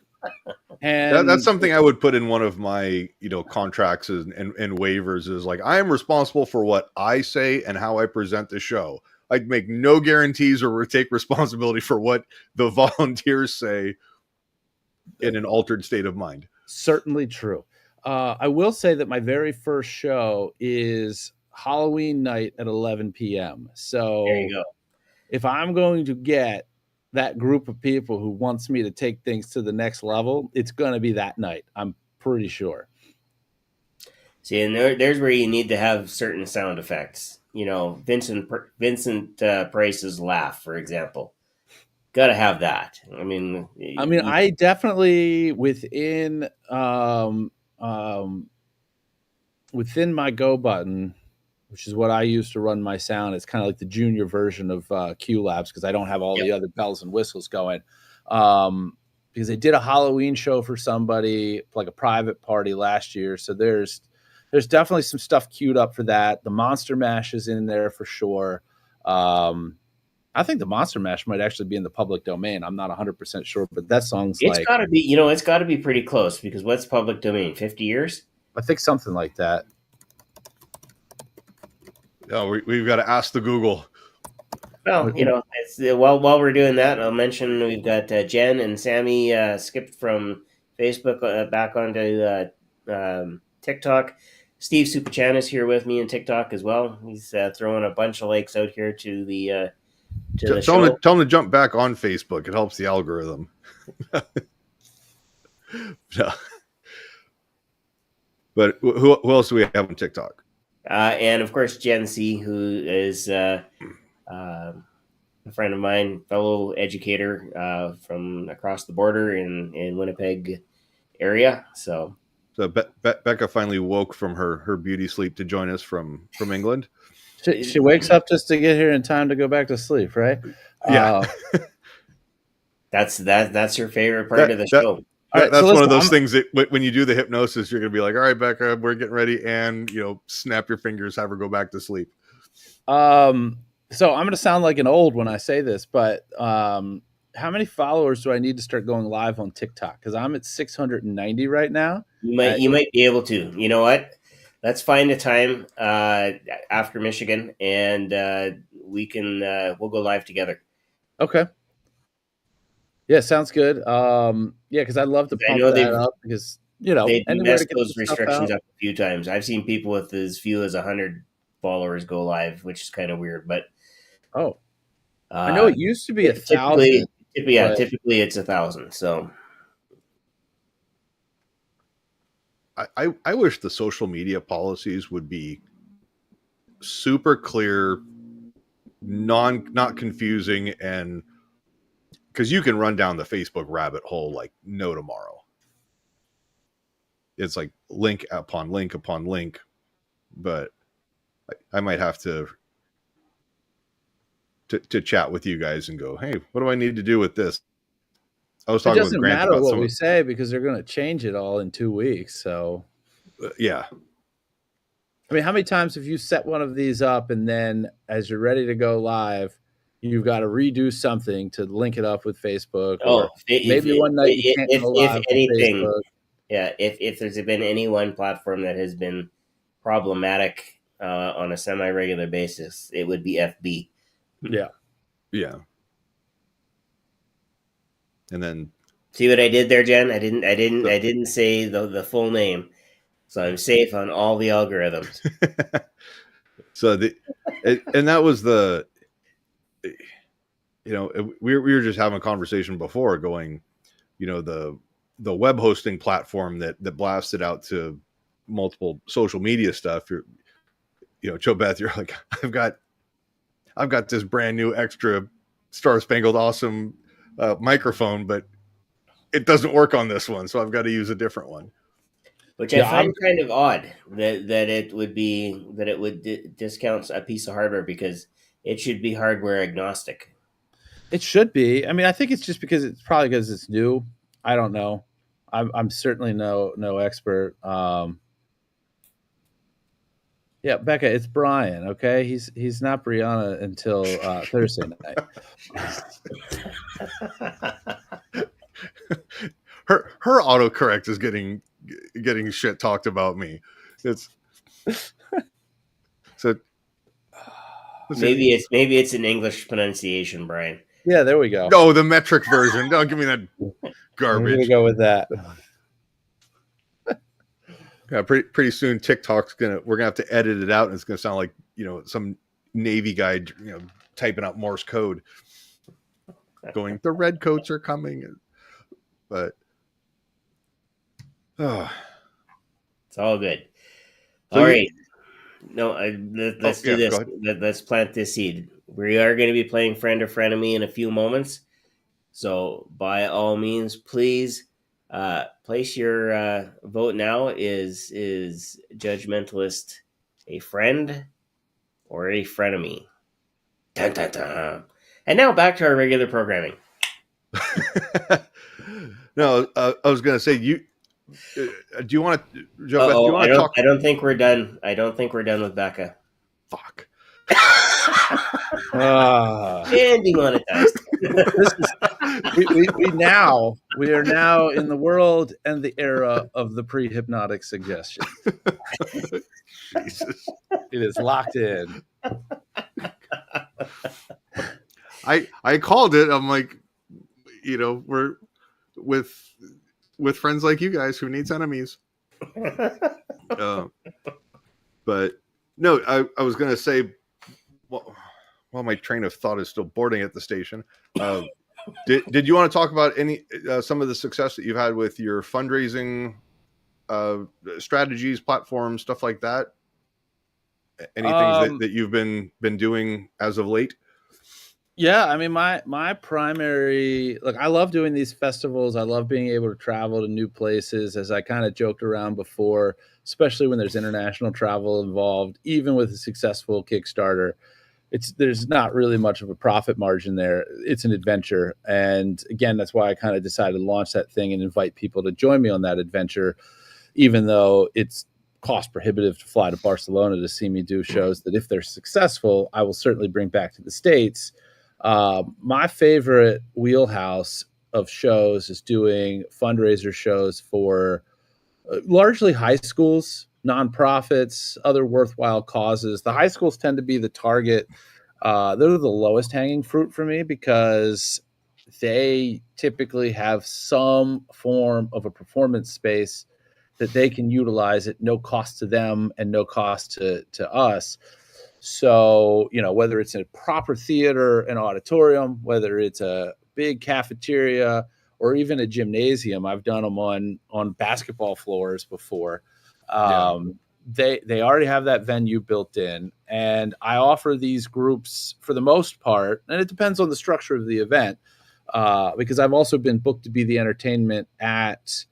And that's something I would put in one of my, contracts and waivers is like, I am responsible for what I say and how I present the show. I'd make no guarantees or take responsibility for what the volunteers say in an altered state of mind. Certainly true. I will say that my very first show is Halloween night at 11 p.m. So There you go. if I'm going to get that group of people who wants me to take things to the next level, it's going to be that night. I'm pretty sure. See, and there's where you need to have certain sound effects. Vincent Price's laugh, for example. Got to have that. I definitely within my go button, which is what I use to run my sound. It's kind of like the junior version of Q Labs because I don't have all the other bells and whistles going. Because they did a Halloween show for somebody, like a private party last year. So there's definitely some stuff queued up for that. The Monster Mash is in there for sure. I think the Monster Mash might actually be in the public domain. I'm not 100% sure, but that song's it's got to be, it's got to be pretty close because what's public domain? 50 years? I think something like that. Oh, we've got to ask the Google. Well, it's while we're doing that, I'll mention we've got Jen and Sammy skipped from Facebook back onto TikTok. Steve Supachan is here with me in TikTok as well. He's throwing a bunch of likes out here to the tell him to jump back on Facebook. It helps the algorithm. No. But who else do we have on TikTok? And of course, Jen C, who is a friend of mine, fellow educator from across the border in Winnipeg area. So Becca finally woke from her beauty sleep to join us from England. She wakes up just to get here in time to go back to sleep, right? Yeah. That's her favorite part of the show. That's one of those things that when you do the hypnosis, you're going to be like, all right, Becca, we're getting ready. And, snap your fingers, have her go back to sleep. So I'm going to sound like an old when I say this, but how many followers do I need to start going live on TikTok? Because I'm at 690 right now. You might be able to. You know what? Let's find a time after Michigan, and we'll go live together. Okay. Yeah, sounds good. Because I'd love to pump that up because they've messed those restrictions up a few times. I've seen people with as few as 100 followers go live, which is kind of weird. But I know it used to be 1,000. Typically it's 1,000. So I wish the social media policies would be super clear, not confusing, and because you can run down the Facebook rabbit hole like no tomorrow. It's like link upon link upon link, but I might have to chat with you guys and go, hey, what do I need to do with this? I was talking with Grant about it doesn't matter what we say because they're going to change it all in 2 weeks. So yeah. I mean, how many times have you set one of these up and then as you're ready to go live, you've got to redo something to link it up with Facebook? Maybe one night you can't go live with Facebook. Yeah, if there's been any one platform that has been problematic on a semi-regular basis, it would be FB. Yeah. Yeah. And then see what I did there, Jen? I didn't say the full name. So I'm safe on all the algorithms. So and that was we were just having a conversation before going, the web hosting platform that blasted out to multiple social media stuff. Joe Beth, you're like, I've got this brand new extra Star Spangled Awesome microphone, but it doesn't work on this one, so I've got to use a different one. Which I find kind of odd that it would discount a piece of hardware because it should be hardware agnostic. It should be. I mean, I think it's just because it's new. I don't know. I'm certainly no expert. Yeah, Becca, it's Brian. Okay, he's not Brianna until Thursday night. her autocorrect is getting shit talked about me. It's so Maybe it's an English pronunciation, Brian. Yeah, there we go. No, the metric version. Don't give me that I'm garbage. gonna go with that. Yeah, pretty soon TikTok's we're gonna have to edit it out, and it's gonna sound like some Navy guy typing out Morse code, going the red coats are coming, but it's all good. So All right. No, let's do this. Go ahead. Let's plant this seed. We are going to be playing Friend or Frenemy in a few moments. So, by all means, please place your vote now. Is Judgmentalist a friend or a frenemy? Dun, dun, dun. And now back to our regular programming. No, I was going to say, do you want to, Joe Beth, do you want to talk? I don't think we're done. I don't think we're done with Becca. Fuck. And demonetized. We are now in the world and the era of the pre-hypnotic suggestion. Jesus. It is locked in. I called it. I'm like, we're with friends like you guys, who needs enemies. But no, I was gonna say, well, my train of thought is still boarding at the station. Did you want to talk about some of the success that you've had with your fundraising strategies, platforms, stuff like that? Anything that you've been doing as of late? Yeah, I mean, my primary, I love doing these festivals. I love being able to travel to new places, as I kind of joked around before, especially when there's international travel involved. Even with a successful Kickstarter, there's not really much of a profit margin there. It's an adventure. And again, that's why I kind of decided to launch that thing and invite people to join me on that adventure, even though it's cost prohibitive to fly to Barcelona to see me do shows that, if they're successful, I will certainly bring back to the States. My favorite wheelhouse of shows is doing fundraiser shows for largely high schools, nonprofits, other worthwhile causes. The high schools tend to be the target. They're the lowest hanging fruit for me, because they typically have some form of a performance space that they can utilize at no cost to them and no cost to us. So, whether it's a proper theater, an auditorium, whether it's a big cafeteria, or even a gymnasium, I've done them on basketball floors before. They already have that venue built in, and I offer these groups for the most part, and it depends on the structure of the event, because I've also been booked to be the entertainment at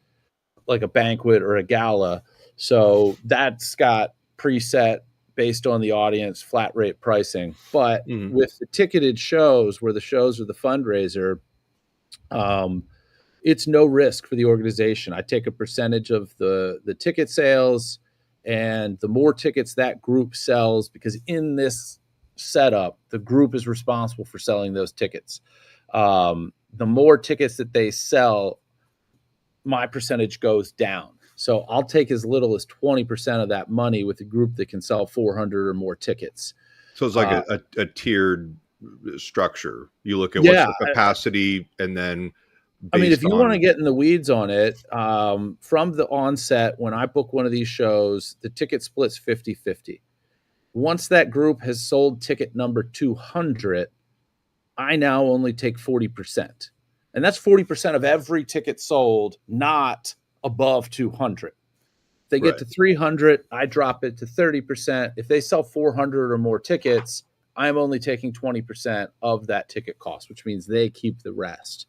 like a banquet or a gala. So that's got preset based on the audience, flat rate pricing. But with the ticketed shows, where the shows are the fundraiser, it's no risk for the organization. I take a percentage of the ticket sales, and the more tickets that group sells, because in this setup, the group is responsible for selling those tickets. The more tickets that they sell, my percentage goes down. So I'll take as little as 20% of that money with a group that can sell 400 or more tickets. So it's like a tiered structure. You look at what's the capacity, and then if you want to get in the weeds on it, from the onset, when I book one of these shows, the ticket splits 50-50. Once that group has sold ticket number 200, I now only take 40%. And that's 40% of every ticket sold, not above 200. If they get to 300, I drop it to 30%. If they sell 400 or more tickets, I'm only taking 20% of that ticket cost, which means they keep the rest.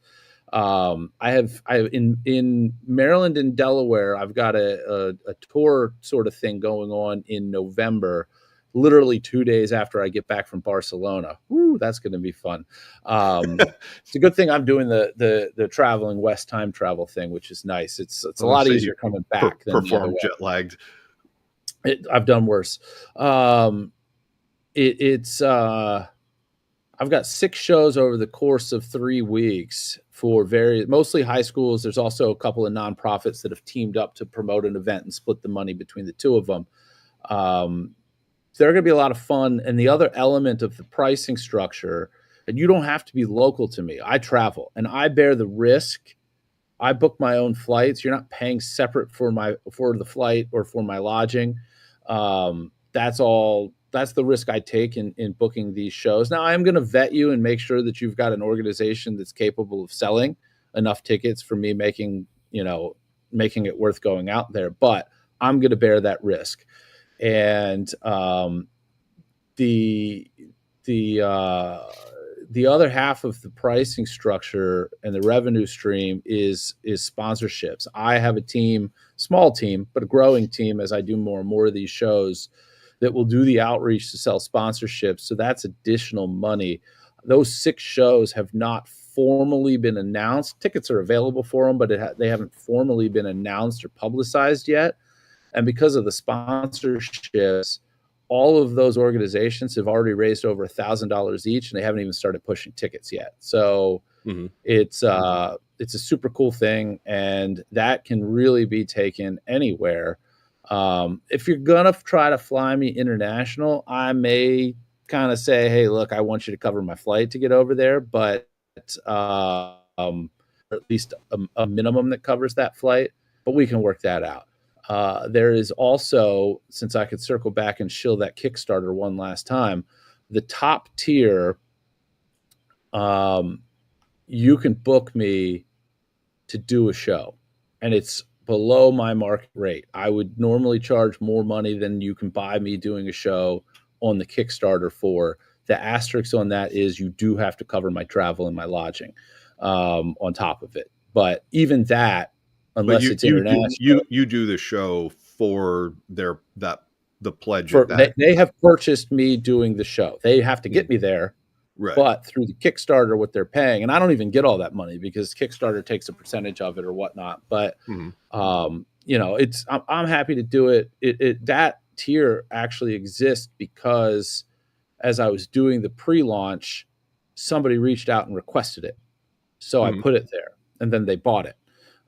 I have in Maryland and Delaware, I've got a tour sort of thing going on in November, literally 2 days after I get back from Barcelona. Woo, that's going to be fun. It's a good thing I'm doing the traveling West time travel thing, which is nice. It's a lot easier coming back than perform jet lagged. I've done worse. I've got 6 shows over the course of 3 weeks for mostly high schools. There's also a couple of nonprofits that have teamed up to promote an event and split the money between the two of them. They're going to be a lot of fun. And the other element of the pricing structure, and you don't have to be local to me. I travel and I bear the risk. I book my own flights. You're not paying separate for the flight or for my lodging. That's the risk I take in booking these shows. Now, I'm going to vet you and make sure that you've got an organization that's capable of selling enough tickets for me making it worth going out there. But I'm going to bear that risk. And the other half of the pricing structure and the revenue stream is sponsorships. I have a team, small team, but a growing team as I do more and more of these shows, that will do the outreach to sell sponsorships. So that's additional money. Those 6 shows have not formally been announced. Tickets are available for them, but they haven't formally been announced or publicized yet. And because of the sponsorships, all of those organizations have already raised over $1,000 each, and they haven't even started pushing tickets yet. So it's a super cool thing, and that can really be taken anywhere. If you're gonna try to fly me international, I may kind of say, hey, look, I want you to cover my flight to get over there, but at least a minimum that covers that flight, but we can work that out. There is also, since I could circle back and shill that Kickstarter one last time, the top tier, you can book me to do a show, and it's below my market rate. I would normally charge more money than you can buy me doing a show on the Kickstarter for. The asterisk on that is you do have to cover my travel and my lodging on top of it. But even that, unless it's international, you do the show for the pledge. They have purchased me doing the show. They have to get me there. Right. But through the Kickstarter, what they're paying, and I don't even get all that money because Kickstarter takes a percentage of it or whatnot. But I'm happy to do it. That tier actually exists because as I was doing the pre-launch, somebody reached out and requested it, so I put it there, and then they bought it.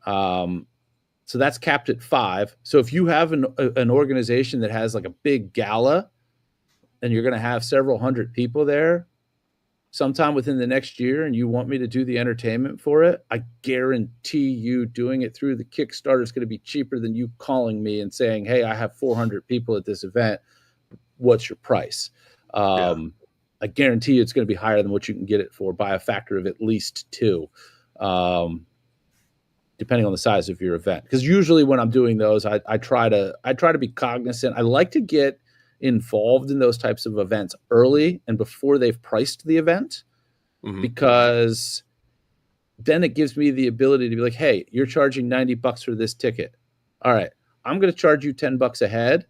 So that's capped at 5. So if you have an organization that has like a big gala, and you're going to have several hundred people there sometime within the next year, and you want me to do the entertainment for it, I guarantee you doing it through the Kickstarter is going to be cheaper than you calling me and saying, hey, I have 400 people at this event. What's your price? I guarantee you it's going to be higher than what you can get it for by a factor of at least 2, depending on the size of your event. Because usually when I'm doing those, I try to be cognizant. I like to get involved in those types of events early and before they've priced the event, because then it gives me the ability to be like, hey, you're charging $90 for this ticket. All right, I'm going to charge you $10 a head,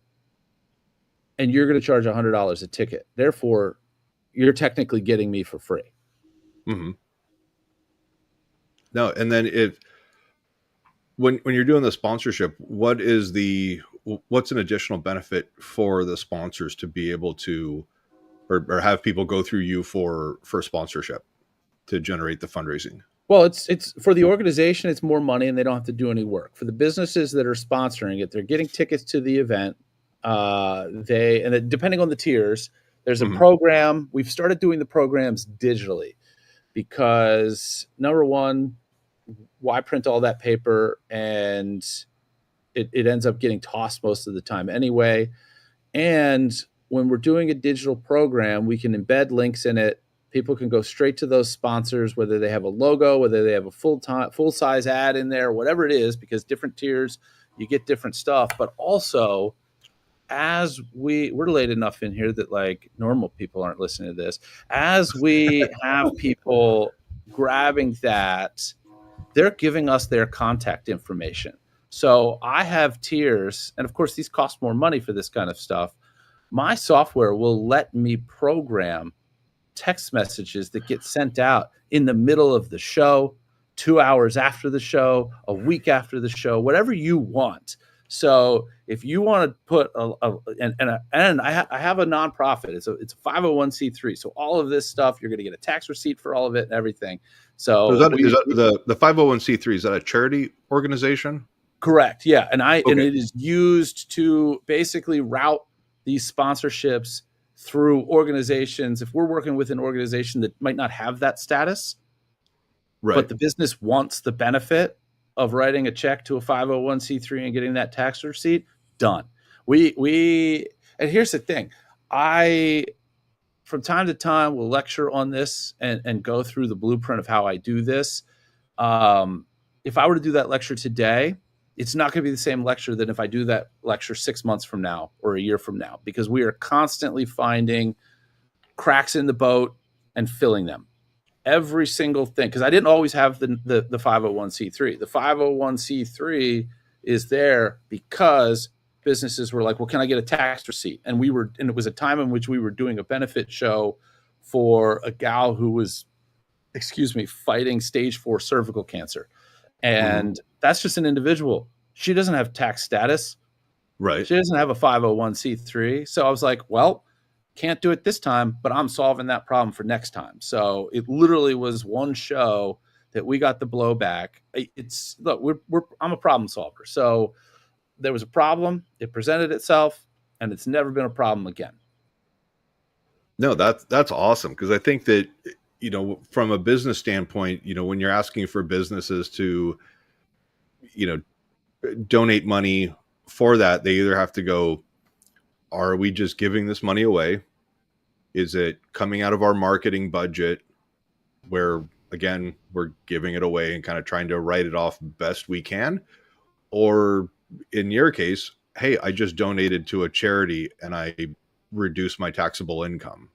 and you're going to charge $100 a ticket. Therefore, you're technically getting me for free. No, and then when you're doing the sponsorship, what's an additional benefit for the sponsors to be able to, or have people go through you for sponsorship to generate the fundraising? Well, it's for the organization, it's more money and they don't have to do any work. For the businesses that are sponsoring it, they're getting tickets to the event. Depending on the tiers, there's a program. We've started doing the programs digitally because, number one, why print all that paper, and it ends up getting tossed most of the time anyway. And when we're doing a digital program, we can embed links in it. People can go straight to those sponsors, whether they have a logo, whether they have a full-size ad in there, whatever it is, because different tiers, you get different stuff. But also, as we're late enough in here that like normal people aren't listening to this, as we have people grabbing that, they're giving us their contact information. So I have tiers, and of course these cost more money for this kind of stuff. My software will let me program text messages that get sent out in the middle of the show, 2 hours after the show, a week after the show, whatever you want. So if you want to put I have a nonprofit. It's a 501c3. So all of this stuff, you're going to get a tax receipt for all of it and everything. So So is that the 501c3? Is that a charity organization? Correct. Yeah. And Okay. it is used to basically route these sponsorships through organizations. If we're working with an organization that might not have that status, Right. but the business wants the benefit of writing a check to a 501c3 and getting that tax receipt, done. We and here's the thing. I from time to time will lecture on this and go through the blueprint of how I do this. If I were to do that lecture today, it's not going to be the same lecture than if I do that lecture 6 months from now or a year from now, because we are constantly finding cracks in the boat and filling them. Every single thing, because I didn't always have the 501c3. The 501c3 is there because businesses were like, well, can I get a tax receipt? And it was a time in which we were doing a benefit show for a gal who was, fighting stage 4 cervical cancer. And that's just an individual. She doesn't have tax status. Right. She doesn't have a 501c3. So I was like, well, can't do it this time, but I'm solving that problem for next time. So it literally was one show that we got the blowback. I'm a problem solver. So there was a problem, it presented itself, and it's never been a problem again. No, that's awesome, because I think that, from a business standpoint, when you're asking for businesses to, donate money for that, they either have to go, are we just giving this money away? Is it coming out of our marketing budget where, again, we're giving it away and kind of trying to write it off best we can? Or in your case, hey, I just donated to a charity and I reduce my taxable income.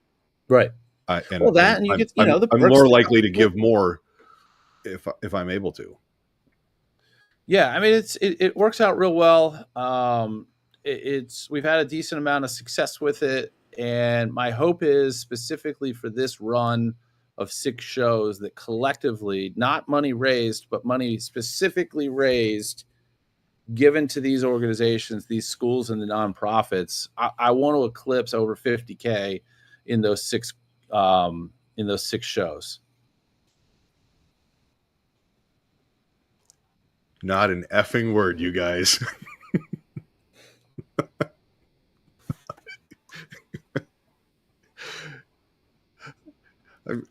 Right. And well, that, and you get, I'm more likely to give more if I'm able to. Yeah, I mean, it works out real well. We've had a decent amount of success with it, and my hope is specifically for this run of 6 shows that collectively, not money raised, but money specifically raised, given to these organizations, these schools, and the nonprofits. I want to eclipse over 50K in those 6 shows. Not an effing word, you guys. I'm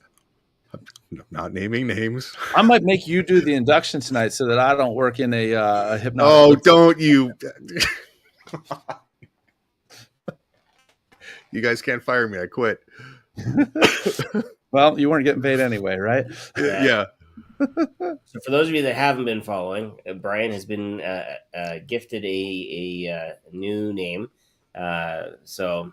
not naming names. I might make you do the induction tonight so that I don't work in a hypnosis. Oh, don't you. You guys can't fire me. I quit. Well, you weren't getting paid anyway, right? Yeah. So for those of you that haven't been following, Brian has been gifted a new name. So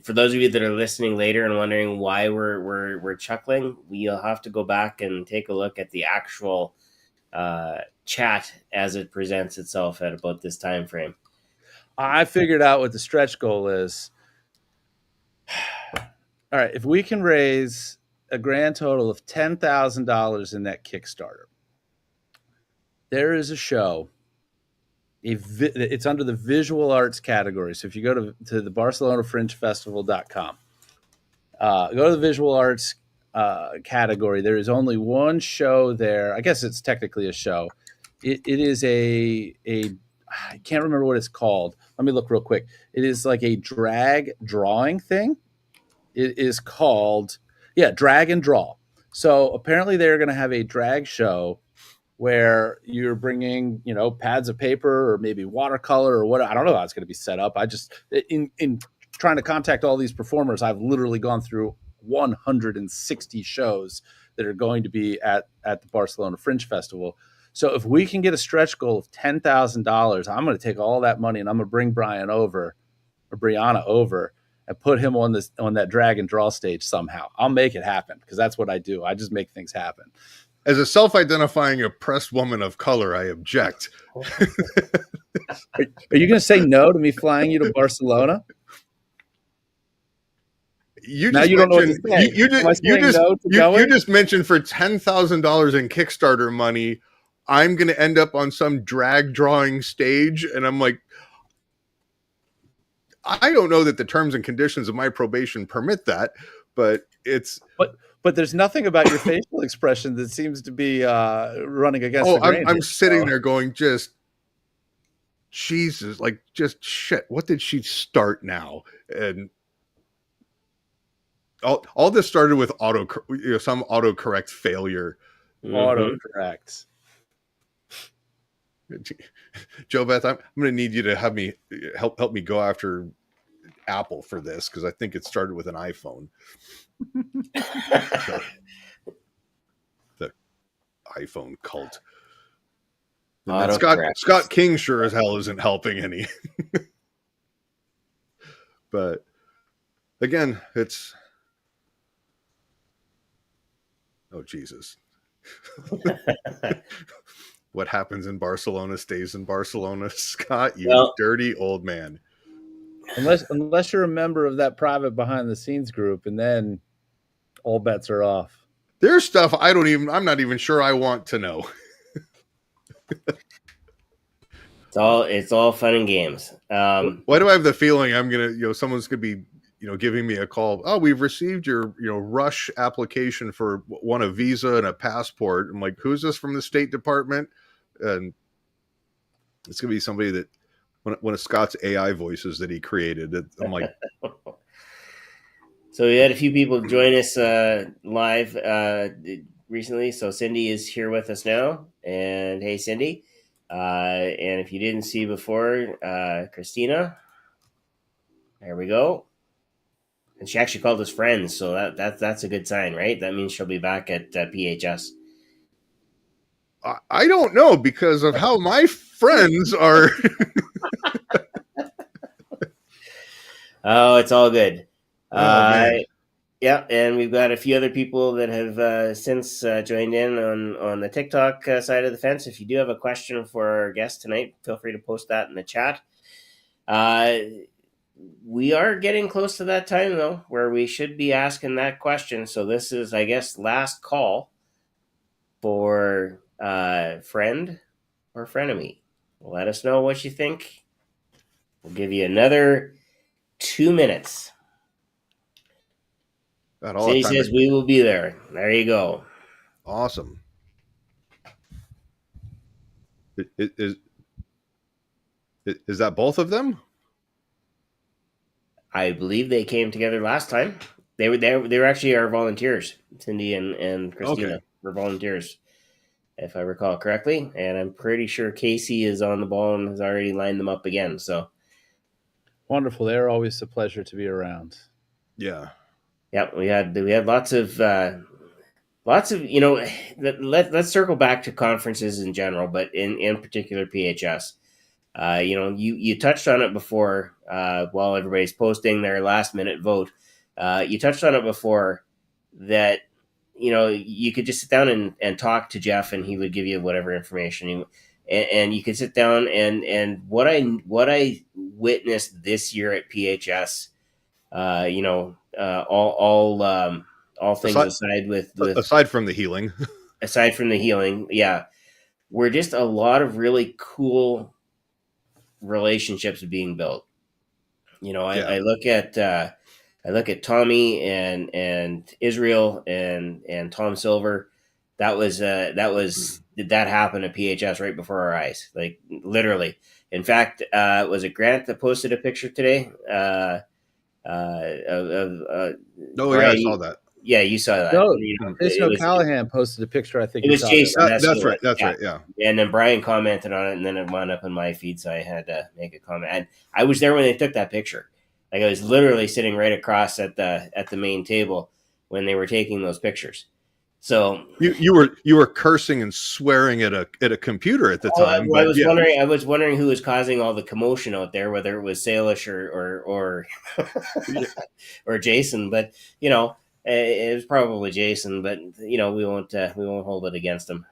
for those of you that are listening later and wondering why we're chuckling, we'll have to go back and take a look at the actual chat as it presents itself at about this time frame. I figured out what the stretch goal is. All right, if we can raise a grand total of $10,000 in that Kickstarter, there is a show. It's under the visual arts category. So if you go to the BarcelonaFringeFestival.com, go to the visual arts category. There is only one show there. I guess it's technically a show. It is a I can't remember what it's called. Let me look real quick. It is like a drag drawing thing. It is called, Drag and Draw. So apparently they're going to have a drag show where you're bringing, pads of paper or maybe watercolor or what. I don't know how it's going to be set up. I just, in trying to contact all these performers, I've literally gone through 160 shows that are going to be at the Barcelona Fringe Festival. So if we can get a stretch goal of $10,000, I'm going to take all that money and I'm going to bring Brianna over and put him on that drag and draw stage somehow. I'll make it happen because that's what I do. I just make things happen. As a self-identifying oppressed woman of color, I object. Are you going to say no to me flying you to Barcelona? You just mentioned for $10,000 in Kickstarter money, I'm going to end up on some drag drawing stage, and I'm like, I don't know that the terms and conditions of my probation permit that, but it's. But there's nothing about your facial expression that seems to be running against the grain. I'm sitting there going, just Jesus, like just shit. What did she start now? And all this started with some autocorrect failure. Autocorrect. Joe Beth, I'm going to need you to have me help me go after Apple for this, because I think it started with an iPhone. The iPhone cult. And Scott King sure as hell isn't helping any. But again, it's oh Jesus. What happens in Barcelona stays in Barcelona. Scott, you dirty old man. Unless you're a member of that private behind the scenes group, and then all bets are off. There's stuff I'm not even sure I want to know. It's all fun and games. Why do I have the feeling I'm gonna, someone's gonna be, giving me a call? Oh, we've received your, rush application for a visa and a passport. I'm like, who's this from the State Department? And it's gonna be somebody that one of Scott's AI voices that he created. I'm like, so we had a few people join us live recently. So Cindy is here with us now, and hey, Cindy. And if you didn't see before, Christina, there we go. And she actually called us friends, so that's a good sign, right? That means she'll be back at PHS. I don't know, because of how my friends are. Oh, it's all good. Yeah, and we've got a few other people that have since joined in on the TikTok side of the fence. If you do have a question for our guest tonight, feel free to post that in the chat. We are getting close to that time, though, where we should be asking that question. So this is, I guess, last call for friend or frenemy. Let us know what you think. We'll give you another 2 minutes. Cindy says we will be there. There you go. Awesome. Is that both of them? I believe they came together last time. They were actually our volunteers. Cindy and Christina were volunteers, if I recall correctly. And I'm pretty sure Casey is on the ball and has already lined them up again. So wonderful. They're always a pleasure to be around. Yeah. Yeah, we had lots of let's circle back to conferences in general, but in particular PHS. You touched on it before while everybody's posting their last minute vote. You touched on it before that you could just sit down and talk to Jeff, and he would give you whatever information and you could sit down and what I witnessed this year at PHS. All things aside from the healing, yeah, we're just a lot of really cool relationships being built. I look at Tommy and Israel and Tom Silver. That happened at PHS right before our eyes, like literally. In fact, was it Grant that posted a picture today? I saw that. Yeah, you saw that. No, Jason Callahan posted a picture. I think it was Jason. That's right. That's right. Yeah. And then Brian commented on it, and then it wound up in my feed, so I had to make a comment. And I was there when they took that picture. Like I was literally sitting right across at the main table when they were taking those pictures. So you were cursing and swearing at a computer at the time. I was wondering who was causing all the commotion out there, whether it was Salish or or Jason. But it was probably Jason. But we won't hold it against him.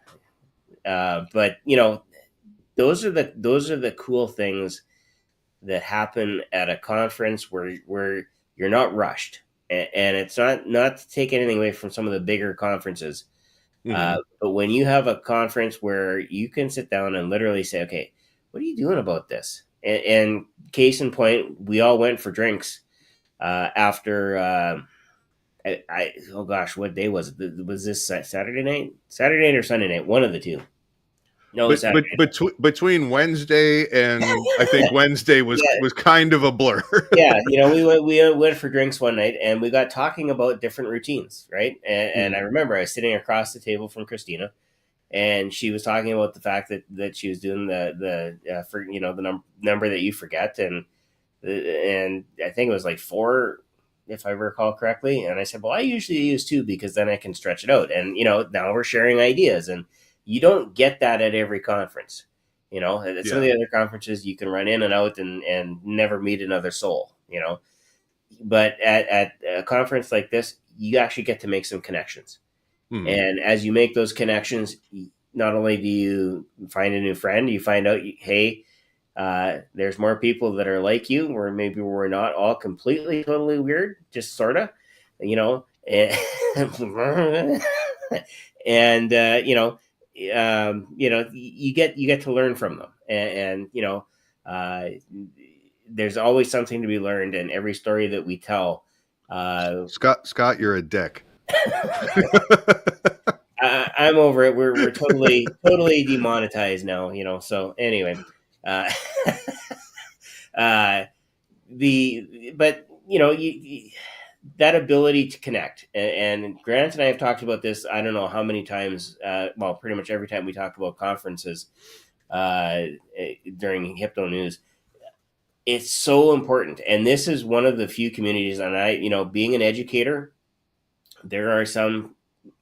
But those are the cool things that happen at a conference where you're not rushed. And it's not to take anything away from some of the bigger conferences. Mm-hmm. But when you have a conference where you can sit down and literally say, okay, what are you doing about this? and case in point, we all went for drinks after. Oh gosh, what day was it? Was this Saturday night? Saturday night or Sunday night? One of the two. No, it was Saturday. Between Wednesday and I think Wednesday was kind of a blur. Yeah, we went for drinks one night and we got talking about different routines, right? And I remember I was sitting across the table from Christina, and she was talking about the fact that she was doing the for the number that you forget, and I think it was like 4, if I recall correctly. And I said, well, I usually use 2 because then I can stretch it out. And now we're sharing ideas, and you don't get that at every conference. At some of the other conferences, you can run in and out and never meet another soul. But at a conference like this, you actually get to make some connections. And as you make those connections, not only do you find a new friend, you find out, hey, there's more people that are like you, or maybe we're not all completely, totally weird, just sort of, and, and you get to learn from them, and there's always something to be learned in every story that we tell. Scott, you're a dick. I'm over it. We're totally demonetized now, So anyway, that ability to connect, and Grant and I have talked about this. I don't know how many times. Well, pretty much every time we talked about conferences during Hypno News. It's so important, and this is one of the few communities. And I, being an educator, there are some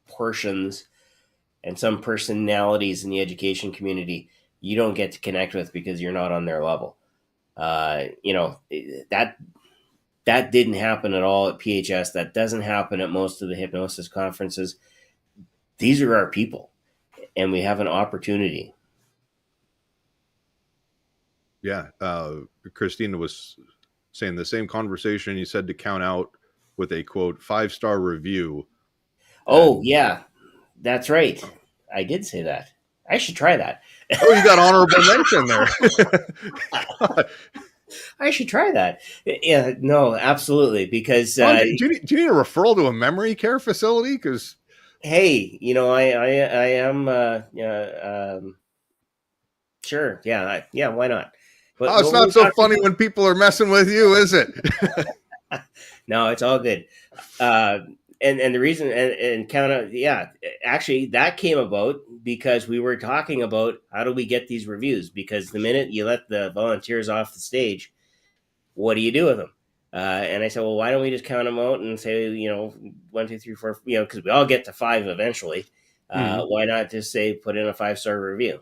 portions and some personalities in the education community you don't get to connect with because you're not on their level. That didn't happen at all at PHS. That doesn't happen at most of the hypnosis conferences. These are our people, and we have an opportunity. Yeah. Christina was saying the same conversation you said to count out with a quote 5-star review. Oh, yeah, that's right. I did say that. I should try that. Oh, you got honorable mention there. I should try that. Yeah, no, absolutely. Because do you need a referral to a memory care facility? Because hey, I am. Sure. Yeah. Why not? But it's not so funny when people are messing with you, is it? No, it's all good. And the reason and count out, actually that came about because we were talking about how do we get these reviews, because the minute you let the volunteers off the stage, what do you do with them? And I said, well, why don't we just count them out and say, 1, 2, 3, 4, because we all get to 5 eventually. Why not just say, put in a 5-star review?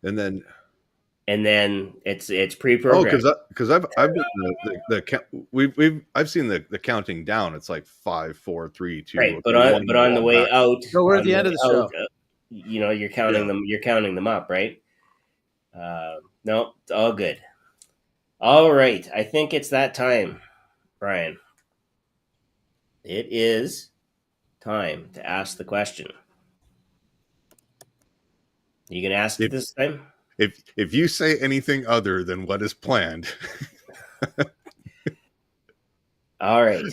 And then it's pre-programmed. Oh, because I've I've seen the counting down. It's like 5, 4, 3, 2. Right, but on the way out, so we're at the end of the show. You're counting them. You're counting them up, right? No, it's all good. All right, I think it's that time, Brian. It is time to ask the question. You can ask it this time. If you say anything other than what is planned. All right.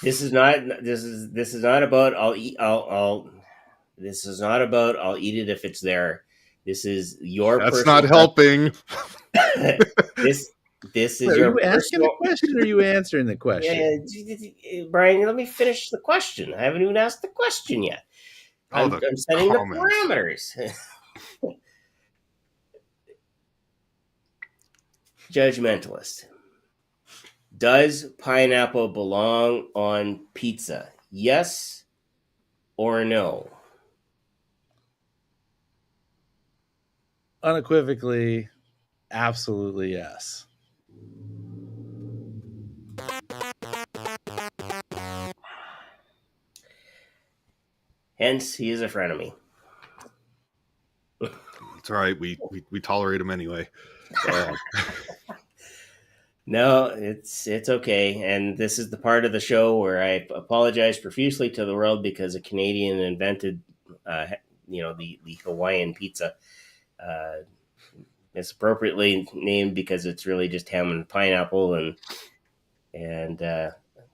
This is not about I'll eat this is not about I'll eat it if it's there. This is your That's not helping. This is Are your you asking the question or are you answering the question? Yeah, Brian, let me finish the question. I haven't even asked the question yet. I'm setting the parameters. Judgmentalist. Does pineapple belong on pizza? Yes or no? Unequivocally, absolutely yes. Hence, he is a frenemy. It's all right. We tolerate him anyway. No, it's okay. And this is the part of the show where I apologize profusely to the world because a Canadian invented, the Hawaiian pizza. it's appropriately named because it's really just ham and pineapple, and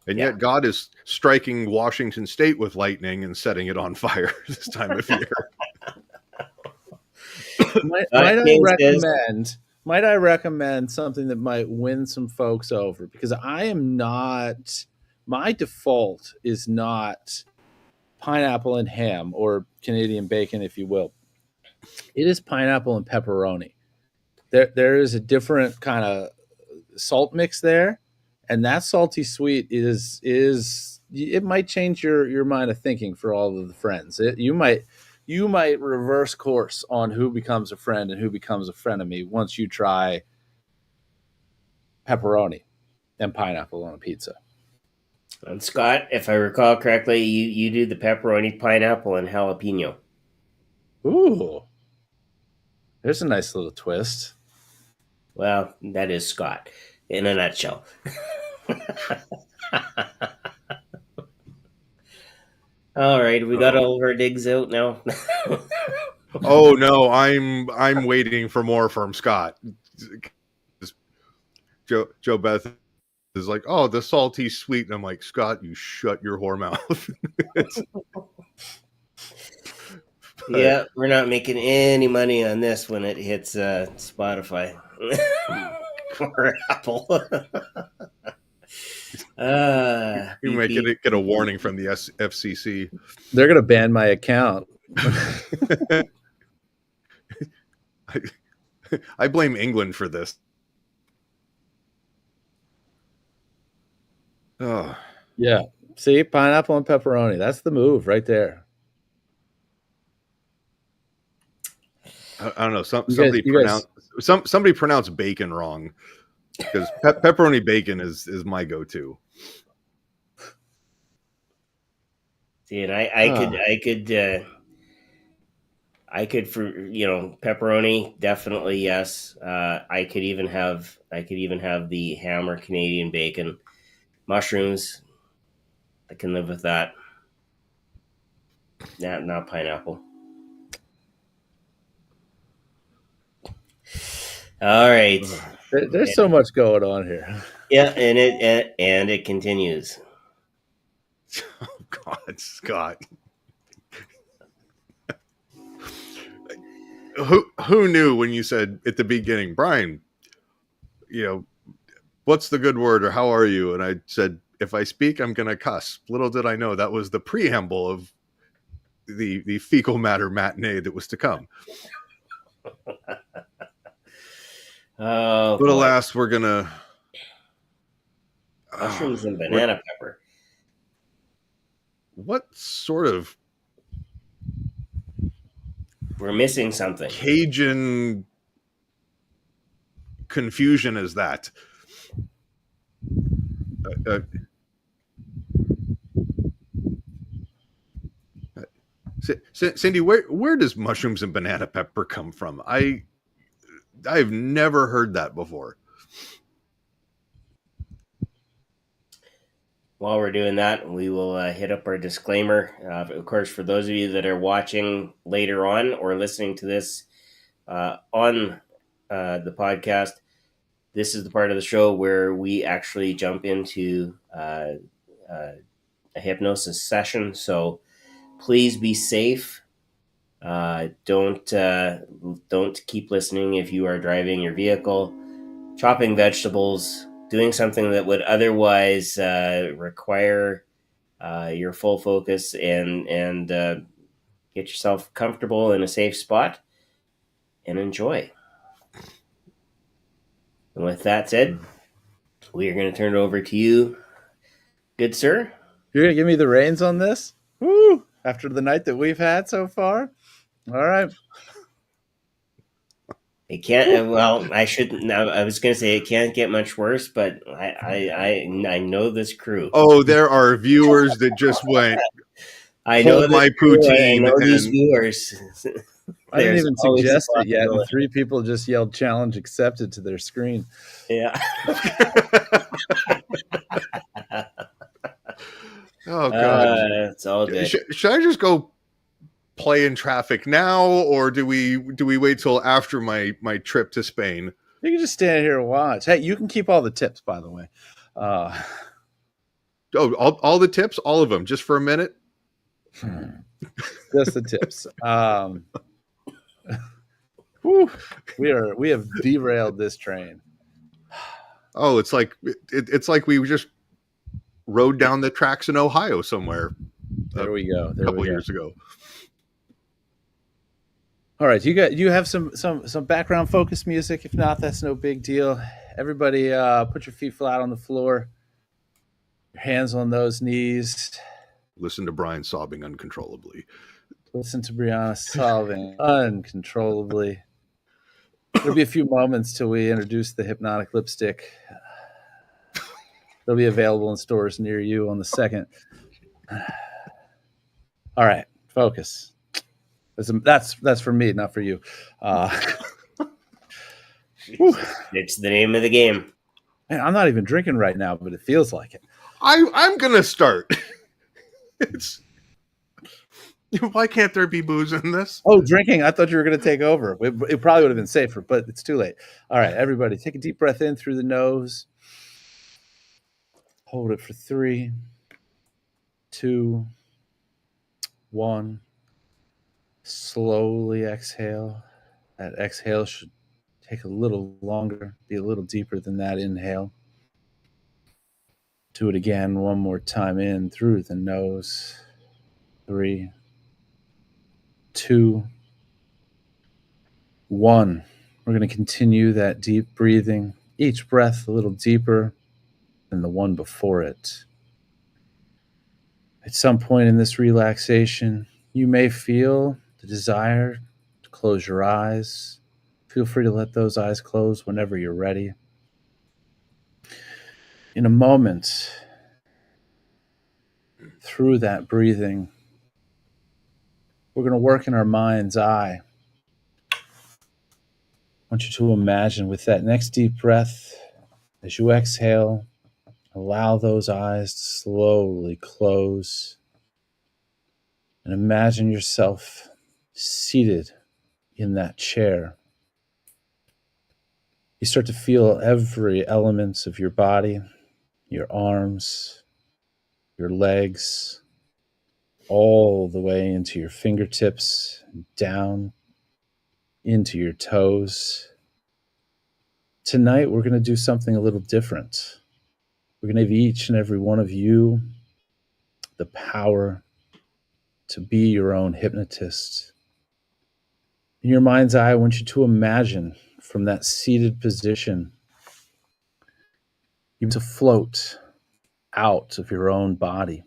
And yeah. yet God is striking Washington State with lightning and setting it on fire this time of year. Might Might I recommend something that might win some folks over? Because I am not, my default is not pineapple and ham, or Canadian bacon, if you will. It is pineapple and pepperoni. There is a different kind of salt mix there, and that salty sweet is it might change your mind of thinking for all of the friends. You might reverse course on who becomes a friend and who becomes a frenemy once you try pepperoni and pineapple on a pizza. And Scott, if I recall correctly, you do the pepperoni, pineapple, and jalapeno. Ooh, there's a nice little twist. Well, that is Scott in a nutshell. All right, we got all of our digs out now. Oh no, I'm waiting for more from Scott. Joe Beth is like, oh, the salty sweet, and I'm like, Scott, you shut your whore mouth. Yeah, we're not making any money on this when it hits Spotify or Apple. You might get a warning from the FCC. They're gonna ban my account. I blame England for this. Oh. Yeah. See, pineapple and pepperoni. That's the move right there. I don't know. Somebody pronounced bacon wrong, because pepperoni bacon is my go-to. See, and I could for pepperoni, definitely yes. I could even have the ham or Canadian bacon. Mushrooms, I can live with that. Not pineapple. All right. There's so much going on here. Yeah, and it continues. Oh God, Scott. Who knew when you said at the beginning, Brian, what's the good word, or how are you? And I said, if I speak, I'm going to cuss. Little did I know that was the preamble of the fecal matter matinee that was to come. Oh, but alas, we're going to... Mushrooms and banana pepper. What sort of... We're missing something. Cajun confusion is that? Cindy, where does mushrooms and banana pepper come from? I've never heard that before. While we're doing that, we will hit up our disclaimer. Of course, for those of you that are watching later on or listening to this on the podcast, this is the part of the show where we actually jump into a hypnosis session. So please be safe. Don't keep listening if you are driving your vehicle, chopping vegetables, doing something that would otherwise require your full focus, and get yourself comfortable in a safe spot and enjoy. And with that said, we are going to turn it over to you, good sir. You're going to give me the reins on this? Woo! After the night that we've had so far? All right. It can't. Well, I shouldn't. I was going to say it can't get much worse, but I know this crew. Oh, there are viewers that just went. I know my poutine. I know these viewers. I didn't even suggest it yet, and 3 people just yelled "challenge accepted" to their screen. Yeah. Oh God, it's all good. Should I just go play in traffic now, or do we wait till after my trip to Spain? You can just stand here and watch. Hey, you can keep all the tips, by the way. All the tips, all of them, just for a minute. Just the tips. Whew, we have derailed this train. Oh, it's like we just rode down the tracks in Ohio somewhere. There we go. A couple years ago. All right, you have some background focus music. If not, that's no big deal. Everybody, put your feet flat on the floor, your hands on those knees. Listen to Brian sobbing uncontrollably. Listen to Brianna sobbing uncontrollably. There'll be a few moments till we introduce the hypnotic lipstick. They'll be available in stores near you on the 2nd. All right, focus. That's for me, not for you. It's the name of the game. Man, I'm not even drinking right now, but it feels like it. I'm gonna start. Why can't there be booze in this? Oh, drinking! I thought you were going to take over. It probably would have been safer, but it's too late. All right, everybody, take a deep breath in through the nose. Hold it for 3, 2, 1. Slowly exhale. That exhale should take a little longer, be a little deeper than that inhale. Do it again one more time in through the nose. 3, 2, 1. We're going to continue that deep breathing, each breath a little deeper than the one before it. At some point in this relaxation, you may feel the desire to close your eyes. Feel free to let those eyes close whenever you're ready. In a moment, through that breathing, we're going to work in our mind's eye. I want you to imagine with that next deep breath, as you exhale, allow those eyes to slowly close. And imagine yourself seated in that chair. You start to feel every element of your body, your arms, your legs, all the way into your fingertips, down into your toes. Tonight, we're going to do something a little different. We're going to give each and every one of you the power to be your own hypnotist. In your mind's eye, I want you to imagine from that seated position, you to float out of your own body,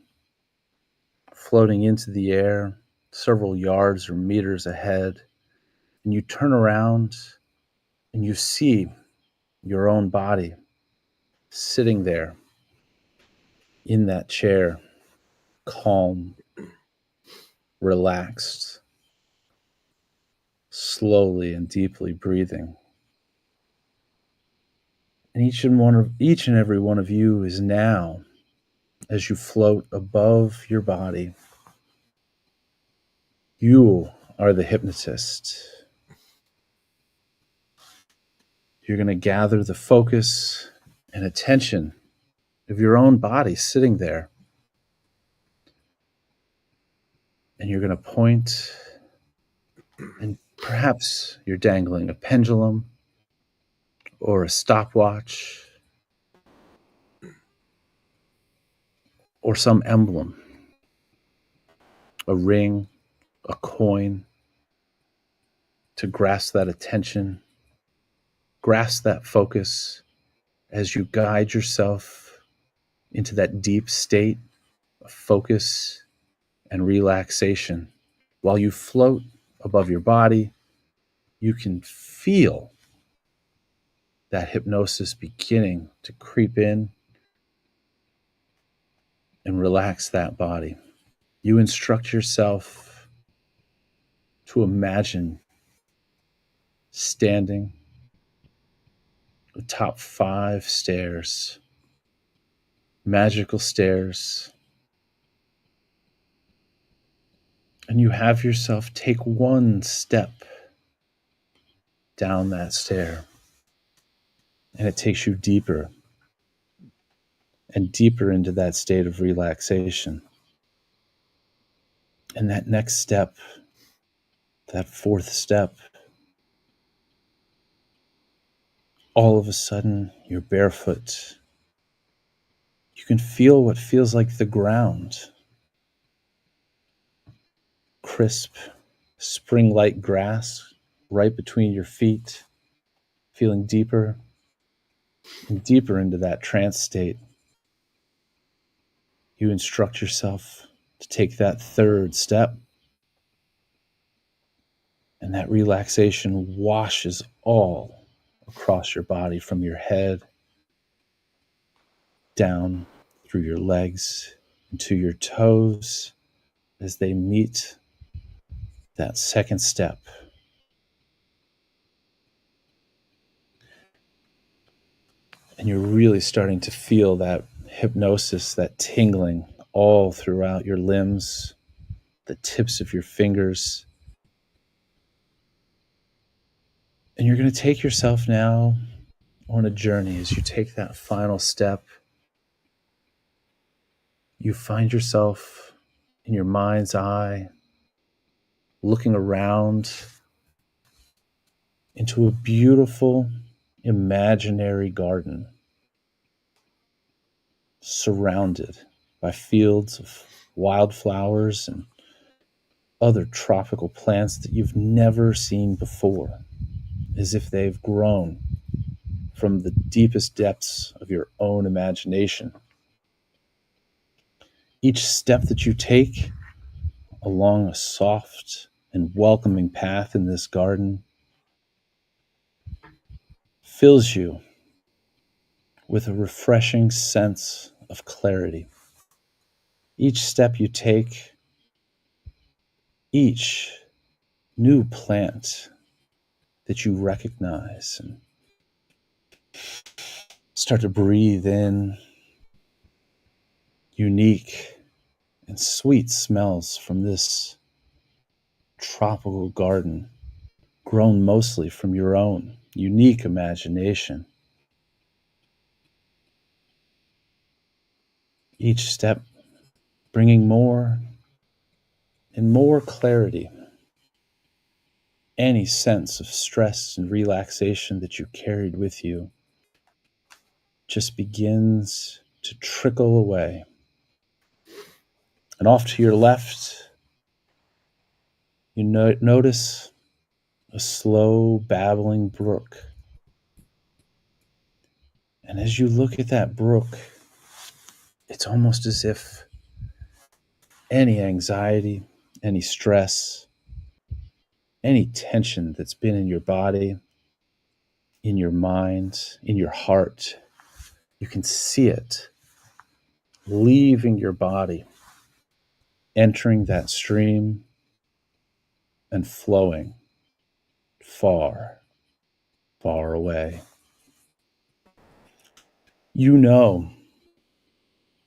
floating into the air several yards or meters ahead, and you turn around and you see your own body sitting there in that chair, calm, relaxed, slowly and deeply breathing. And each and every one of you is now, as you float above your body, you are the hypnotist. You're going to gather the focus and attention of your own body sitting there. And you're going to point, and perhaps you're dangling a pendulum or a stopwatch or some emblem, a ring, a coin, to grasp that attention, grasp that focus as you guide yourself into that deep state of focus and relaxation. While you float above your body, you can feel that hypnosis beginning to creep in and relax that body. You instruct yourself to imagine standing the top 5 stairs, magical stairs, And you have yourself take one step down that stair. And it takes you deeper and deeper into that state of relaxation. And that next step, that fourth step, all of a sudden you're barefoot. You can feel what feels like the ground. Crisp, spring-like grass right between your feet, feeling deeper and deeper into that trance state. You instruct yourself to take that third step, and that relaxation washes all across your body, from your head down through your legs into your toes as they meet that second step. And you're really starting to feel that hypnosis, that tingling all throughout your limbs, the tips of your fingers. And you're going to take yourself now on a journey. As you take that final step, you find yourself in your mind's eye looking around into a beautiful imaginary garden surrounded by fields of wildflowers and other tropical plants that you've never seen before, as if they've grown from the deepest depths of your own imagination. Each step that you take along a soft and welcoming path in this garden fills you with a refreshing sense of clarity. Each step you take, each new plant that you recognize and start to breathe in unique and sweet smells from this tropical garden, grown mostly from your own unique imagination. Each step bringing more and more clarity. Any sense of stress and relaxation that you carried with you just begins to trickle away. And off to your left, you notice a slow, babbling brook. And as you look at that brook, it's almost as if any anxiety, any stress, any tension that's been in your body, in your mind, in your heart, you can see it leaving your body, entering that stream and flowing far, far away. You know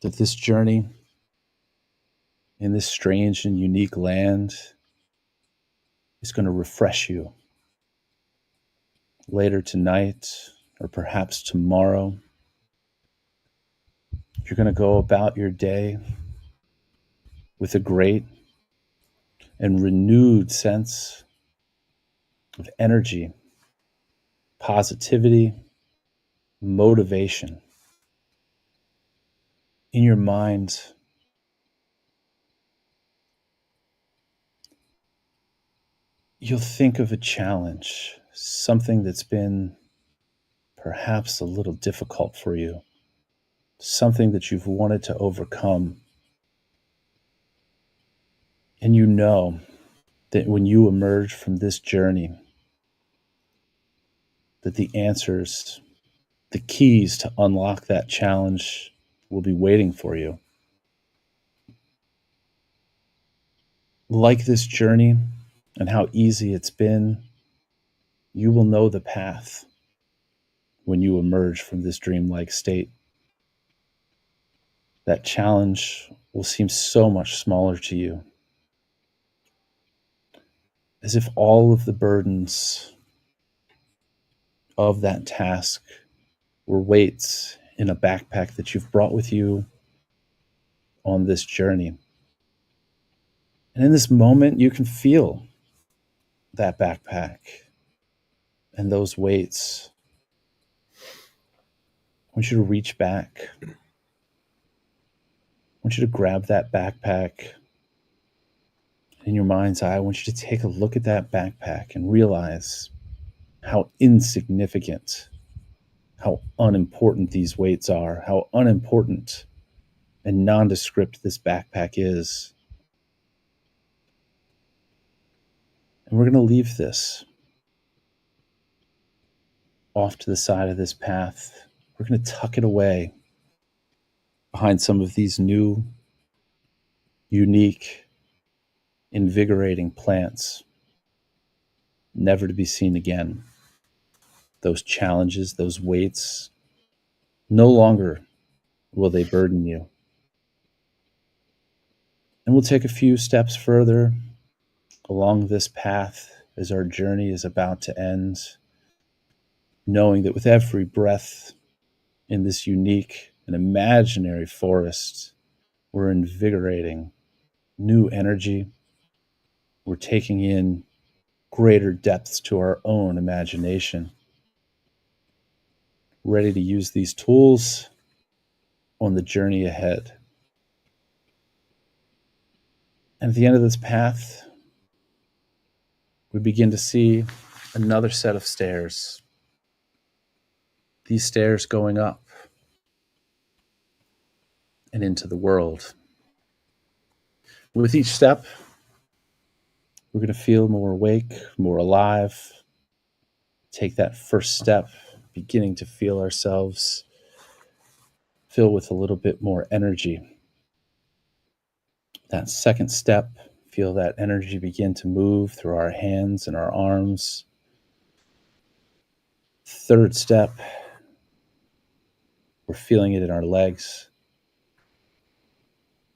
that this journey in this strange and unique land is going to refresh you later tonight or perhaps tomorrow. You're going to go about your day with a great and renewed sense of energy, positivity, motivation. In your mind, you'll think of a challenge, something that's been perhaps a little difficult for you, something that you've wanted to overcome. And you know that when you emerge from this journey, that the answers, the keys to unlock that challenge will be waiting for you. Like this journey and how easy it's been, you will know the path when you emerge from this dreamlike state. That challenge will seem so much smaller to you. as if all of the burdens of that task were weights in a backpack that you've brought with you on this journey. And in this moment, you can feel that backpack and those weights. I want you to reach back. I want you to grab that backpack. In your mind's eye, I want you to take a look at that backpack and realize how insignificant, how unimportant these weights are, how unimportant and nondescript this backpack is. And we're going to leave this off to the side of this path. We're going to tuck it away behind some of these new, unique, invigorating plants, never to be seen again. Those challenges, those weights, no longer will they burden you. And we'll take a few steps further along this path as our journey is about to end, knowing that with every breath in this unique and imaginary forest, we're invigorating new energy. We're taking in greater depths to our own imagination, ready to use these tools on the journey ahead. And at the end of this path, we begin to see another set of stairs. These stairs going up and into the world. With each step, we're going to feel more awake, more alive. Take that first step, beginning to feel ourselves fill with a little bit more energy. That second step, feel that energy begin to move through our hands and our arms. Third step, we're feeling it in our legs.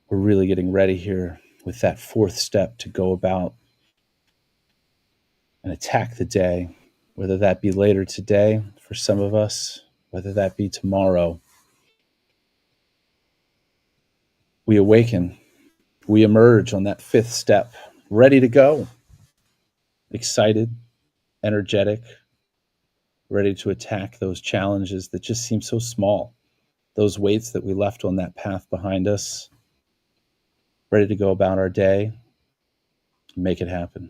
We're really getting ready here with that fourth step to go about and attack the day, whether that be later today for some of us, whether that be tomorrow. We awaken, we emerge on that fifth step, ready to go, excited, energetic, ready to attack those challenges that just seem so small, those weights that we left on that path behind us, ready to go about our day, and make it happen.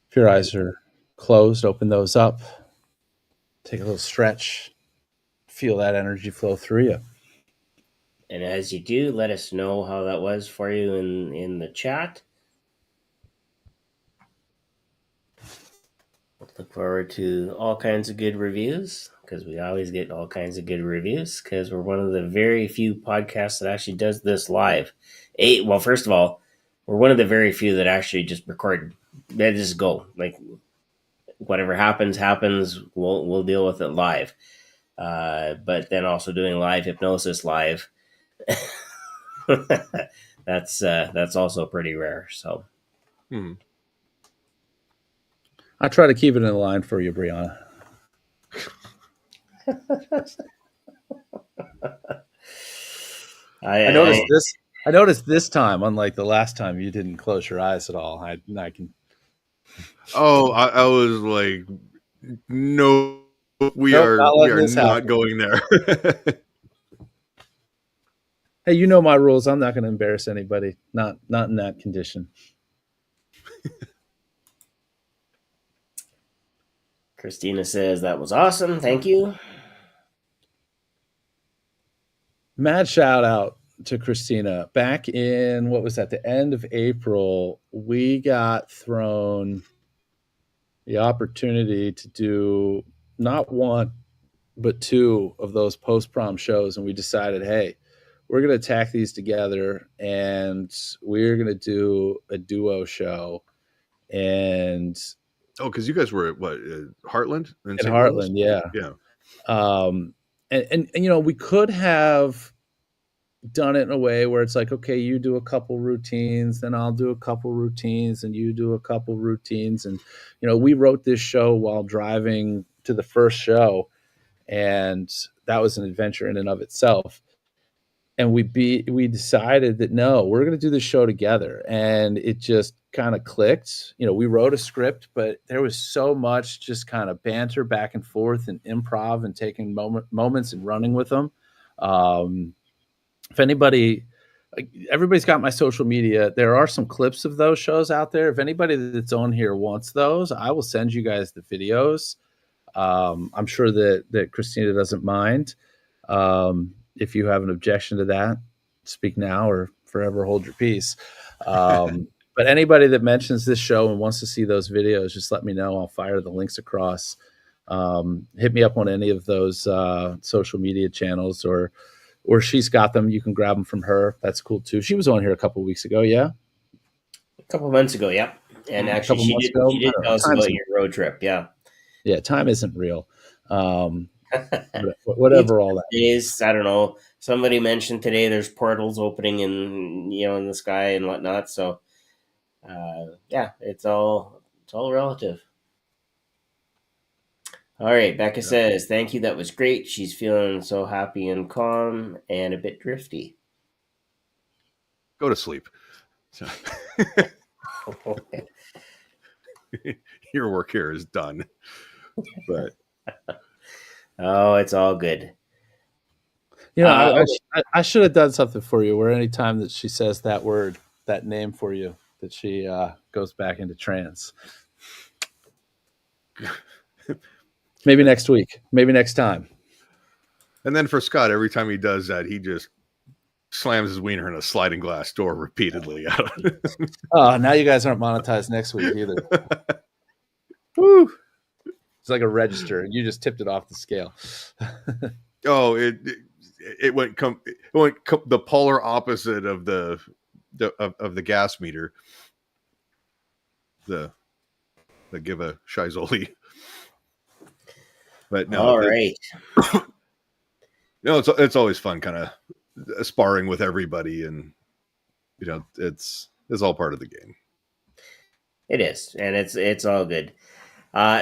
If your eyes are closed, open those up, take a little stretch, feel that energy flow through you. And as you do, let us know how that was for you in the chat. Look forward to all kinds of good reviews, because we always get all kinds of good reviews, because we're one of the very few podcasts that actually does this live. Well, first of all, we're one of the very few that actually just record. They just go. Like, whatever happens. We'll deal with it live. But then also doing live hypnosis live. That's also pretty rare. So I try to keep it in line for you, Brianna. I noticed this time, unlike the last time, you didn't close your eyes at all. I can. Oh, I was like, no, we are not going there. Hey, you know my rules. I'm not going to embarrass anybody. Not in that condition. Christina says that was awesome. Thank you. Mad shout out to Christina. Back in, what was that, the end of April, we got thrown the opportunity to do not one, but two of those post-prom shows. And we decided, hey, we're going to tack these together and we're going to do a duo show. And Oh, because you guys were at what, Heartland in In St. Louis? Heartland, yeah. Yeah. And you know, we could have done it in a way where it's like, okay, you do a couple routines, then I'll do a couple routines, and you do a couple routines. And you know, we wrote this show while driving to the first show, and that was an adventure in and of itself. And we decided that no, we're going to do this show together, and it just kind of clicked. You know, we wrote a script, but there was so much just kind of banter back and forth and improv and taking moments and running with them. If anybody, everybody's got my social media. There are some clips of those shows out there. If anybody that's on here wants those, I will send you guys the videos. I'm sure that Christina doesn't mind. If you have an objection to that, speak now or forever hold your peace. But anybody that mentions this show and wants to see those videos, just let me know. I'll fire the links across. Hit me up on any of those social media channels, or she's got them. You can grab them from her. That's cool too. She was on here a couple of weeks ago. Yeah. A couple months ago. Yep. And actually she did tell us about your road trip. Yeah. Yeah. Time isn't real. Whatever all that is. I don't know. Somebody mentioned today there's portals opening in the sky and whatnot. So yeah, it's all relative. All right, Becca says, thank you, that was great. She's feeling so happy and calm and a bit drifty. Go to sleep. So. Your work here is done. But oh, it's all good. You know, I should have done something for you where anytime that she says that word, that name for you, that she goes back into trance. Maybe next week. Maybe next time. And then for Scott, every time he does that, he just slams his wiener in a sliding glass door repeatedly. Oh, now you guys aren't monetized next week either. Woo! It's like a register, and you just tipped it off the scale. Oh, it went the polar opposite of the gas meter. The give a Shizoli. But no, all right. No, it's always fun, kind of sparring with everybody, and it's all part of the game. It is, and it's all good.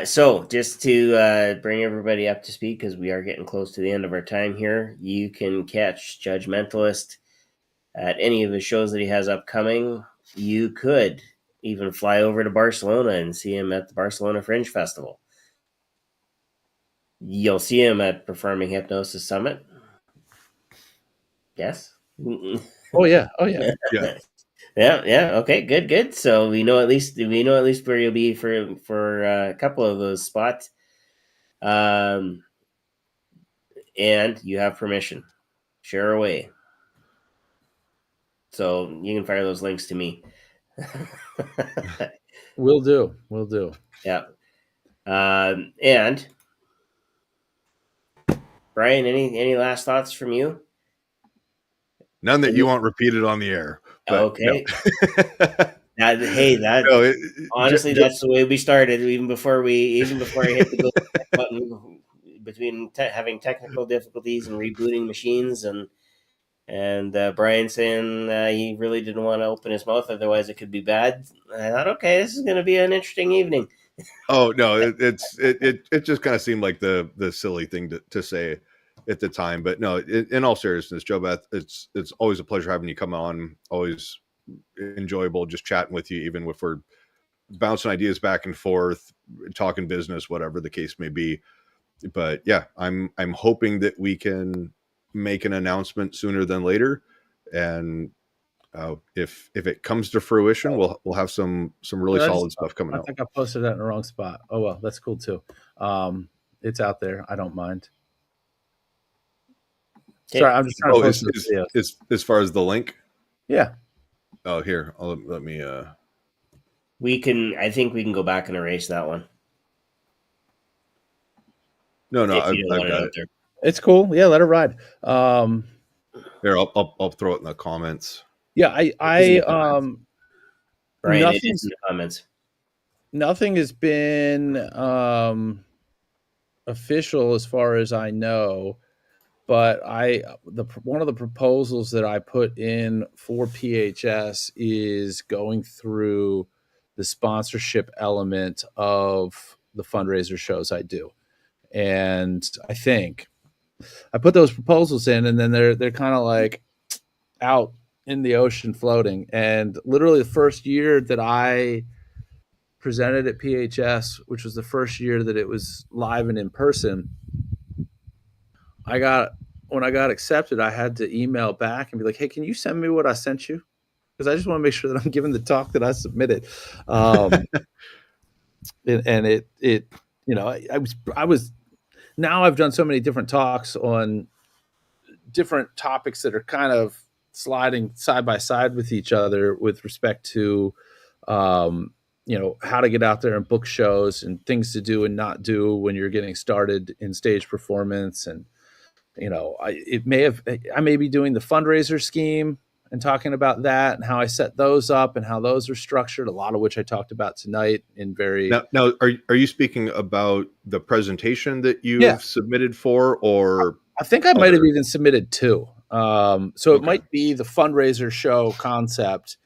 So just to bring everybody up to speed, because we are getting close to the end of our time here, you can catch Judge Mentalist at any of the shows that he has upcoming. You could even fly over to Barcelona and see him at the Barcelona Fringe Festival. You'll see him at Performing Hypnosis Summit. Yes? Oh, yeah. Yeah. Yeah. Okay, good. So we know at least where you'll be for a couple of those spots. And you have permission. Share away. So you can fire those links to me. Will do. Yeah. And Brian, any last thoughts from you? None that you want repeated on the air. Okay. No. Honestly, that's the way we started. Even before I hit the go button, between having technical difficulties and rebooting machines, and Brian saying he really didn't want to open his mouth, otherwise it could be bad. I thought, okay, this is going to be an interesting evening. Oh no, it just kind of seemed like the silly thing to say at the time, but no, in all seriousness, Joe Beth, it's always a pleasure having you come on. Always enjoyable just chatting with you, even if we're bouncing ideas back and forth, talking business, whatever the case may be. But yeah, I'm hoping that we can make an announcement sooner than later, and if it comes to fruition, we'll have some really solid stuff coming out. I think I posted that in the wrong spot. Oh well, that's cool too. It's out there. I don't mind. Sorry, I'm just trying to post this video. As far as the link? Yeah. Oh, here. Let me. I think we can go back and erase that one. No, I've got it. There. It's cool. Yeah, let it ride. Here, I'll throw it in the comments. Yeah, Brian, it is in the comments. Nothing has been official as far as I know, but one of the proposals that I put in for PHS is going through the sponsorship element of the fundraiser shows I do. And I think I put those proposals in, and then they're kind of like out in the ocean floating. And literally the first year that I presented at PHS, which was the first year that it was live and in person, when I got accepted, I had to email back and be like, "Hey, can you send me what I sent you? Because I just want to make sure that I'm giving the talk that I submitted." And it, I was now I've done so many different talks on different topics that are kind of sliding side by side with each other with respect to how to get out there and book shows and things to do and not do when you're getting started in stage performance. And I may be doing the fundraiser scheme and talking about that and how I set those up and how those are structured, a lot of which I talked about tonight in very Now, are you speaking about the presentation that you've yeah. submitted for, or I think I might have other? even submitted two. So it Okay. might be the fundraiser show concept.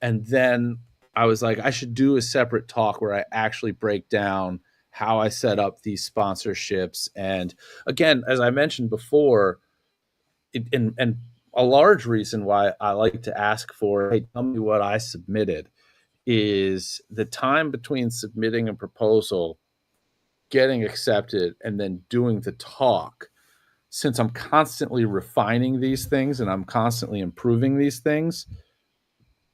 And then I was like, I should do a separate talk where I actually break down how I set up these sponsorships. And again, as I mentioned before, and a large reason why I like to ask for, hey, tell me what I submitted, is the time between submitting a proposal, getting accepted, and then doing the talk. Since I'm constantly refining these things and I'm constantly improving these things,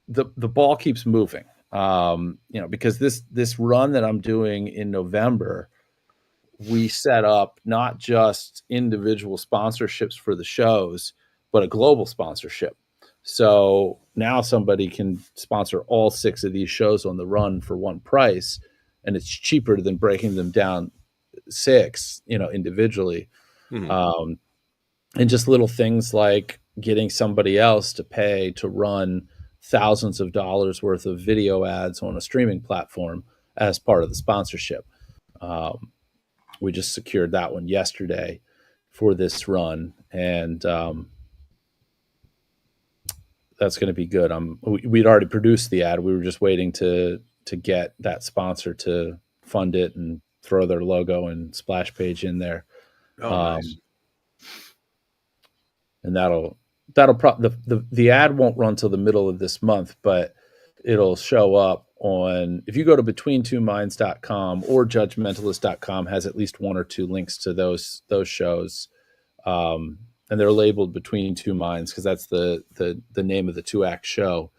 the ball keeps moving. Because this run that I'm doing in November, we set up not just individual sponsorships for the shows, but a global sponsorship. So now somebody can sponsor all 6 of these shows on the run for one price, and it's cheaper than breaking them down 6, individually. Mhm. And just little things like getting somebody else to pay to run thousands of dollars worth of video ads on a streaming platform as part of the sponsorship. We just secured that one yesterday for this run, and that's going to be good. We'd already produced the ad. We were just waiting to get that sponsor to fund it and throw their logo and splash page in there. Oh, nice. And the ad won't run till the middle of this month, but it'll show up on, if you go to betweentwominds.com or judgmentalist.com, has at least 1 or 2 links to those shows. And they're labeled Between Two Minds because that's the name of the 2-act show.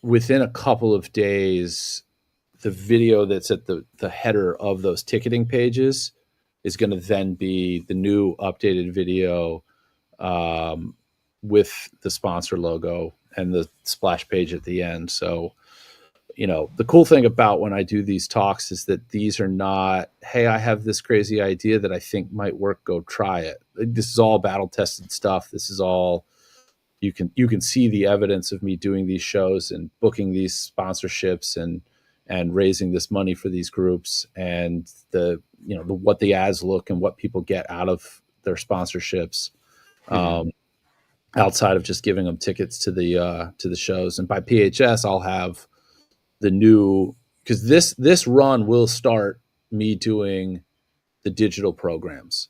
Within a couple of days, the video that's at the header of those ticketing pages is going to then be the new updated video with the sponsor logo and the splash page at the end. So, the cool thing about when I do these talks is that these are not, hey, I have this crazy idea that I think might work, go try it. This is all battle tested stuff. This is all, you can see the evidence of me doing these shows and booking these sponsorships and raising this money for these groups, and what the ads look and what people get out of their sponsorships. Outside of just giving them tickets to the shows. And by PHS, I'll have the new, because this run will start me doing the digital programs.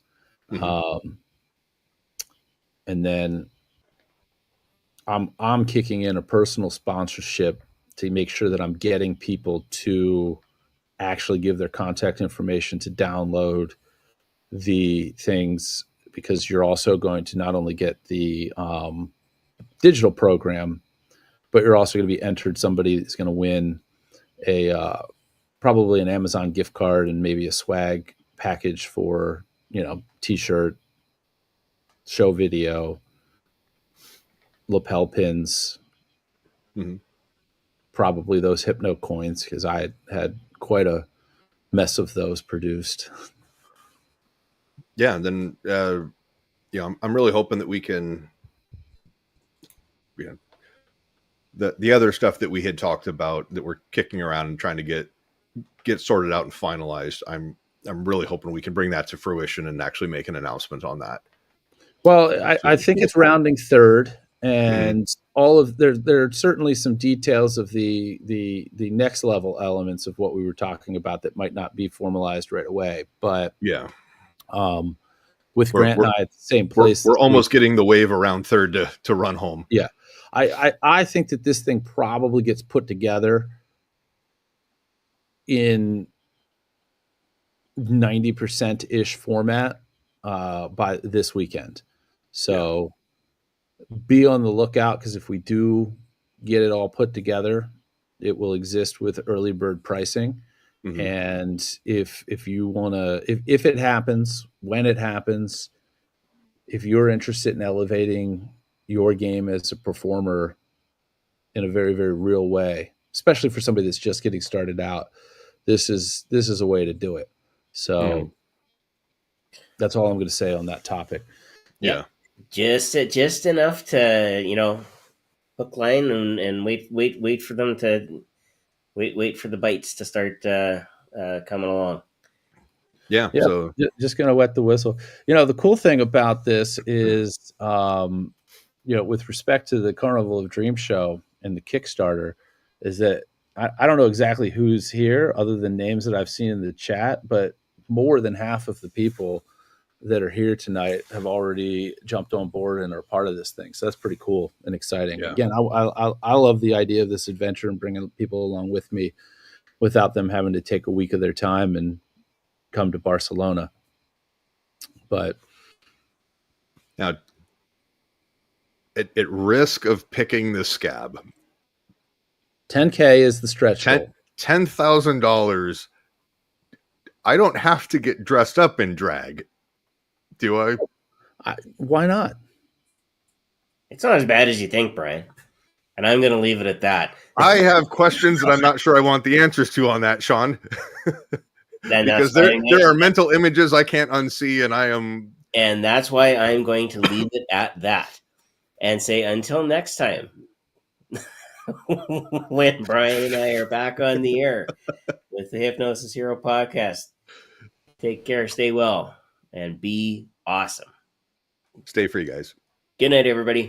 And then I'm kicking in a personal sponsorship to make sure that I'm getting people to actually give their contact information to download the things, because you're also going to not only get the digital program, but you're also going to be entered. Somebody is going to win probably an Amazon gift card and maybe a swag package for, t-shirt, show video, lapel pins, probably those Hypno coins, because I had quite a mess of those produced. Yeah, and then I'm really hoping that we can the other stuff that we had talked about that we're kicking around and trying to get sorted out and finalized, I'm really hoping we can bring that to fruition and actually make an announcement on that. Well, I think it's rounding third, and all of there are certainly some details of the next level elements of what we were talking about that might not be formalized right away. But yeah, with Grant and I at the same place, we're almost getting the wave around third to run home. Yeah, I think that this thing probably gets put together in 90% ish format by this weekend. So be on the lookout, because if we do get it all put together, it will exist with early bird pricing. And if you want to, if it happens, when it happens, if you're interested in elevating your game as a performer in a very, very real way, especially for somebody that's just getting started out, this is a way to do it. So that's all I'm going to say on that topic. Yeah. Just enough to, hook, line, and wait for them to wait for the bites to start coming along. Yeah. So just going to wet the whistle. The cool thing about this is, with respect to the Carnival of Dreams show and the Kickstarter, is that I don't know exactly who's here other than names that I've seen in the chat, but more than half of the people that are here tonight have already jumped on board and are part of this thing. So that's pretty cool and exciting. Yeah. Again, I love the idea of this adventure and bringing people along with me without them having to take a week of their time and come to Barcelona. But now, at risk of picking the scab, $10K is the stretch goal. $10,000. I don't have to get dressed up in drag, do I? Why not? It's not as bad as you think, Brian. And I'm going to leave it at that. I have questions that I'm not sure I want the answers to on that, Shawn. Because there are mental images I can't unsee, and that's why I'm going to leave it at that and say until next time, when Brian and I are back on the air with the Hypnosis Hero podcast. Take care, stay well, and be awesome. Stay free, guys. Good night, everybody.